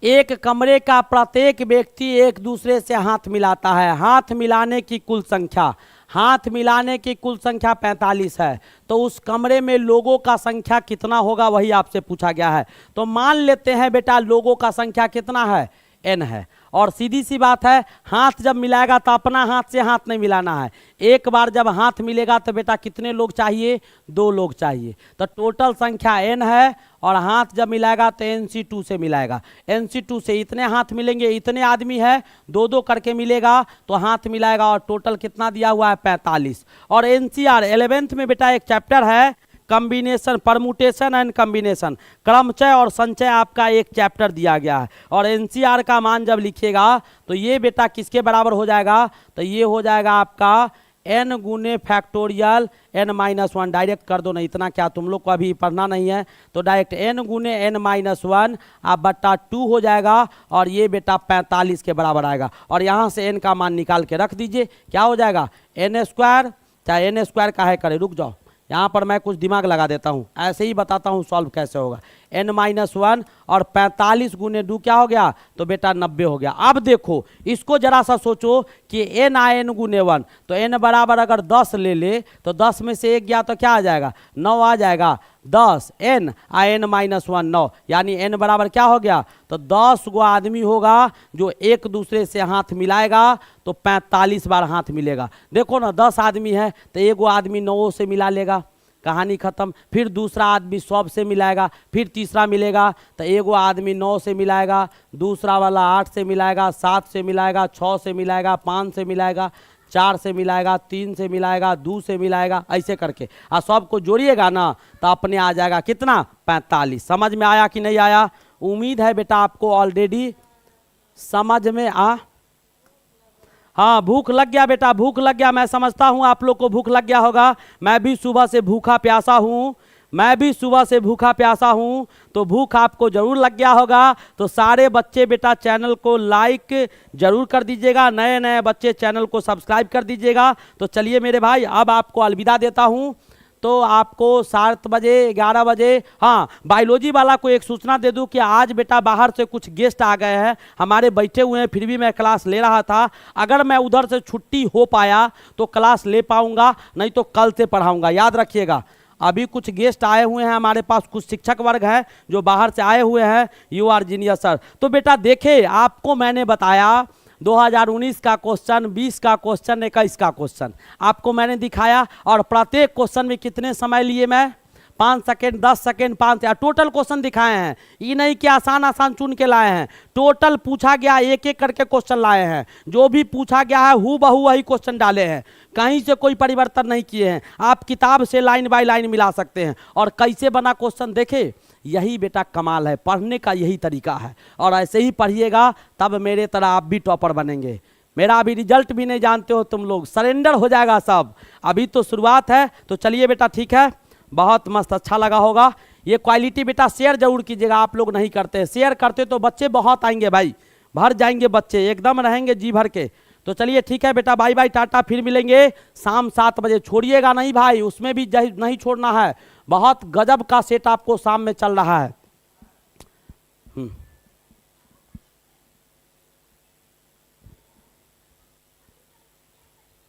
एक कमरे का प्रत्येक व्यक्ति एक दूसरे से हाथ मिलाता है, हाथ मिलाने की कुल संख्या, हाथ मिलाने की कुल संख्या 45 है, तो उस कमरे में लोगों का संख्या कितना होगा वही आपसे पूछा गया है। तो मान लेते हैं बेटा लोगों का संख्या कितना है, n है, और सीधी सी बात है हाथ जब मिलाएगा तो अपना हाथ से हाथ नहीं मिलाना है, एक बार जब हाथ मिलेगा तो बेटा कितने लोग चाहिए, 2 लोग चाहिए, तो टोटल संख्या n है और हाथ जब मिलाएगा तो NC2 से मिलाएगा, NC2 से इतने हाथ मिलेंगे, इतने आदमी है 2-2 करके मिलेगा तो हाथ मिलाएगा और टोटल कितना दिया हुआ है 45। और NCR 11th में बेटा एक चैप्टर है कॉम्बिनेशन, परमुटेशन एंड कॉम्बिनेशन, क्रमचय और संचय आपका एक चैप्टर दिया गया है, और NCR का मान जब लिखिएगा तो ये बेटा किसके बराबर हो जाएगा, तो ये हो जाएगा आपका n × फैक्टोरियल n-1, डायरेक्ट कर दो ना, इतना क्या तुम लोग को अभी पढ़ना नहीं है, तो डायरेक्ट n × n-1 आप बट्टा 2 हो जाएगा और ये बेटा 45 के बराबर आएगा, और यहाँ से n का मान निकाल के रख दीजिए, क्या हो जाएगा n², चाहे n² का है करे, रुक जाओ यहाँ पर मैं कुछ दिमाग लगा देता हूँ, ऐसे ही बताता हूँ सॉल्व कैसे होगा, n-1 और 45 × 2 क्या हो गया, तो बेटा 90 हो गया। अब देखो इसको जरा सा सोचो कि n आए n × 1, तो n बराबर अगर 10 ले ले तो 10 में से 1 गया तो क्या आ जाएगा, 9 आ जाएगा, 10 n आए n-1 9, यानी n बराबर क्या हो गया, तो 10 गो आदमी होगा जो एक दूसरे से हाथ मिलाएगा तो 45 बार हाथ मिलेगा। देखो ना 10 आदमी है तो 1 गो आदमी 9 से मिला लेगा, कहानी खत्म। फिर दूसरा आदमी 100 से मिलाएगा, फिर तीसरा मिलेगा तो एगो आदमी 9 से मिलाएगा, दूसरा वाला 8 से मिलाएगा, 7 से मिलाएगा, 6 से मिलाएगा, 5 से मिलाएगा, 4 से मिलाएगा, 3 से मिलाएगा, 2 से मिलाएगा, ऐसे करके और सबको जोड़िएगा ना तो अपने आ जाएगा कितना 45। समझ में आया कि नहीं आया? उम्मीद है बेटा आपको ऑलरेडी समझ में हाँ, भूख लग गया बेटा, भूख लग गया। मैं समझता हूँ आप लोग को भूख लग गया होगा। मैं भी सुबह से भूखा प्यासा हूँ, मैं भी सुबह से भूखा प्यासा हूँ, तो भूख आपको जरूर लग गया होगा। तो सारे बच्चे बेटा चैनल को लाइक जरूर कर दीजिएगा, नए नए बच्चे चैनल को सब्सक्राइब कर दीजिएगा। तो चलिए मेरे भाई अब आपको अलविदा देता हूँ। तो आपको 7 बजे 11 बजे हाँ, बायोलॉजी वाला को एक सूचना दे दूं कि आज बेटा बाहर से कुछ गेस्ट आ गए हैं, हमारे बैठे हुए हैं, फिर भी मैं क्लास ले रहा था। अगर मैं उधर से छुट्टी हो पाया तो क्लास ले पाऊंगा, नहीं तो कल से पढ़ाऊंगा, याद रखिएगा। अभी कुछ गेस्ट आए हुए हैं हमारे पास, कुछ शिक्षक वर्ग हैं जो बाहर से आए हुए हैं। You are genius sir. तो बेटा देखे आपको मैंने बताया 2019 का क्वेश्चन, 20 का क्वेश्चन, 21 का क्वेश्चन आपको मैंने दिखाया। और प्रत्येक क्वेश्चन में कितने समय लिए मैं? 5 सेकेंड, 10 सेकेंड, 5 या टोटल क्वेश्चन दिखाए हैं। ये नहीं कि आसान आसान चुन के लाए हैं, टोटल पूछा गया एक एक करके क्वेश्चन लाए हैं। जो भी पूछा गया है हू बहू वही क्वेश्चन डाले हैं, कहीं से कोई परिवर्तन नहीं किए हैं। आप किताब से लाइन बाय लाइन मिला सकते हैं। और कैसे बना क्वेश्चन देखे, यही बेटा कमाल है, पढ़ने का यही तरीका है। और ऐसे ही पढ़िएगा तब मेरे तरह आप भी टॉपर बनेंगे। मेरा अभी रिजल्ट भी नहीं जानते हो तुम लोग, सरेंडर हो जाएगा सब, अभी तो शुरुआत है। तो चलिए बेटा ठीक है, बहुत मस्त, अच्छा लगा होगा। ये क्वालिटी बेटा शेयर जरूर कीजिएगा, आप लोग नहीं करते। शेयर करते तो बच्चे बहुत आएंगे भाई, भर जाएंगे बच्चे, एकदम रहेंगे जी भर के। तो चलिए ठीक है बेटा, बाय बाय, टाटा, फिर मिलेंगे शाम 7 बजे। छोड़िएगा नहीं भाई, उसमें भी नहीं छोड़ना है। बहुत गजब का सेट आपको शाम में चल रहा है।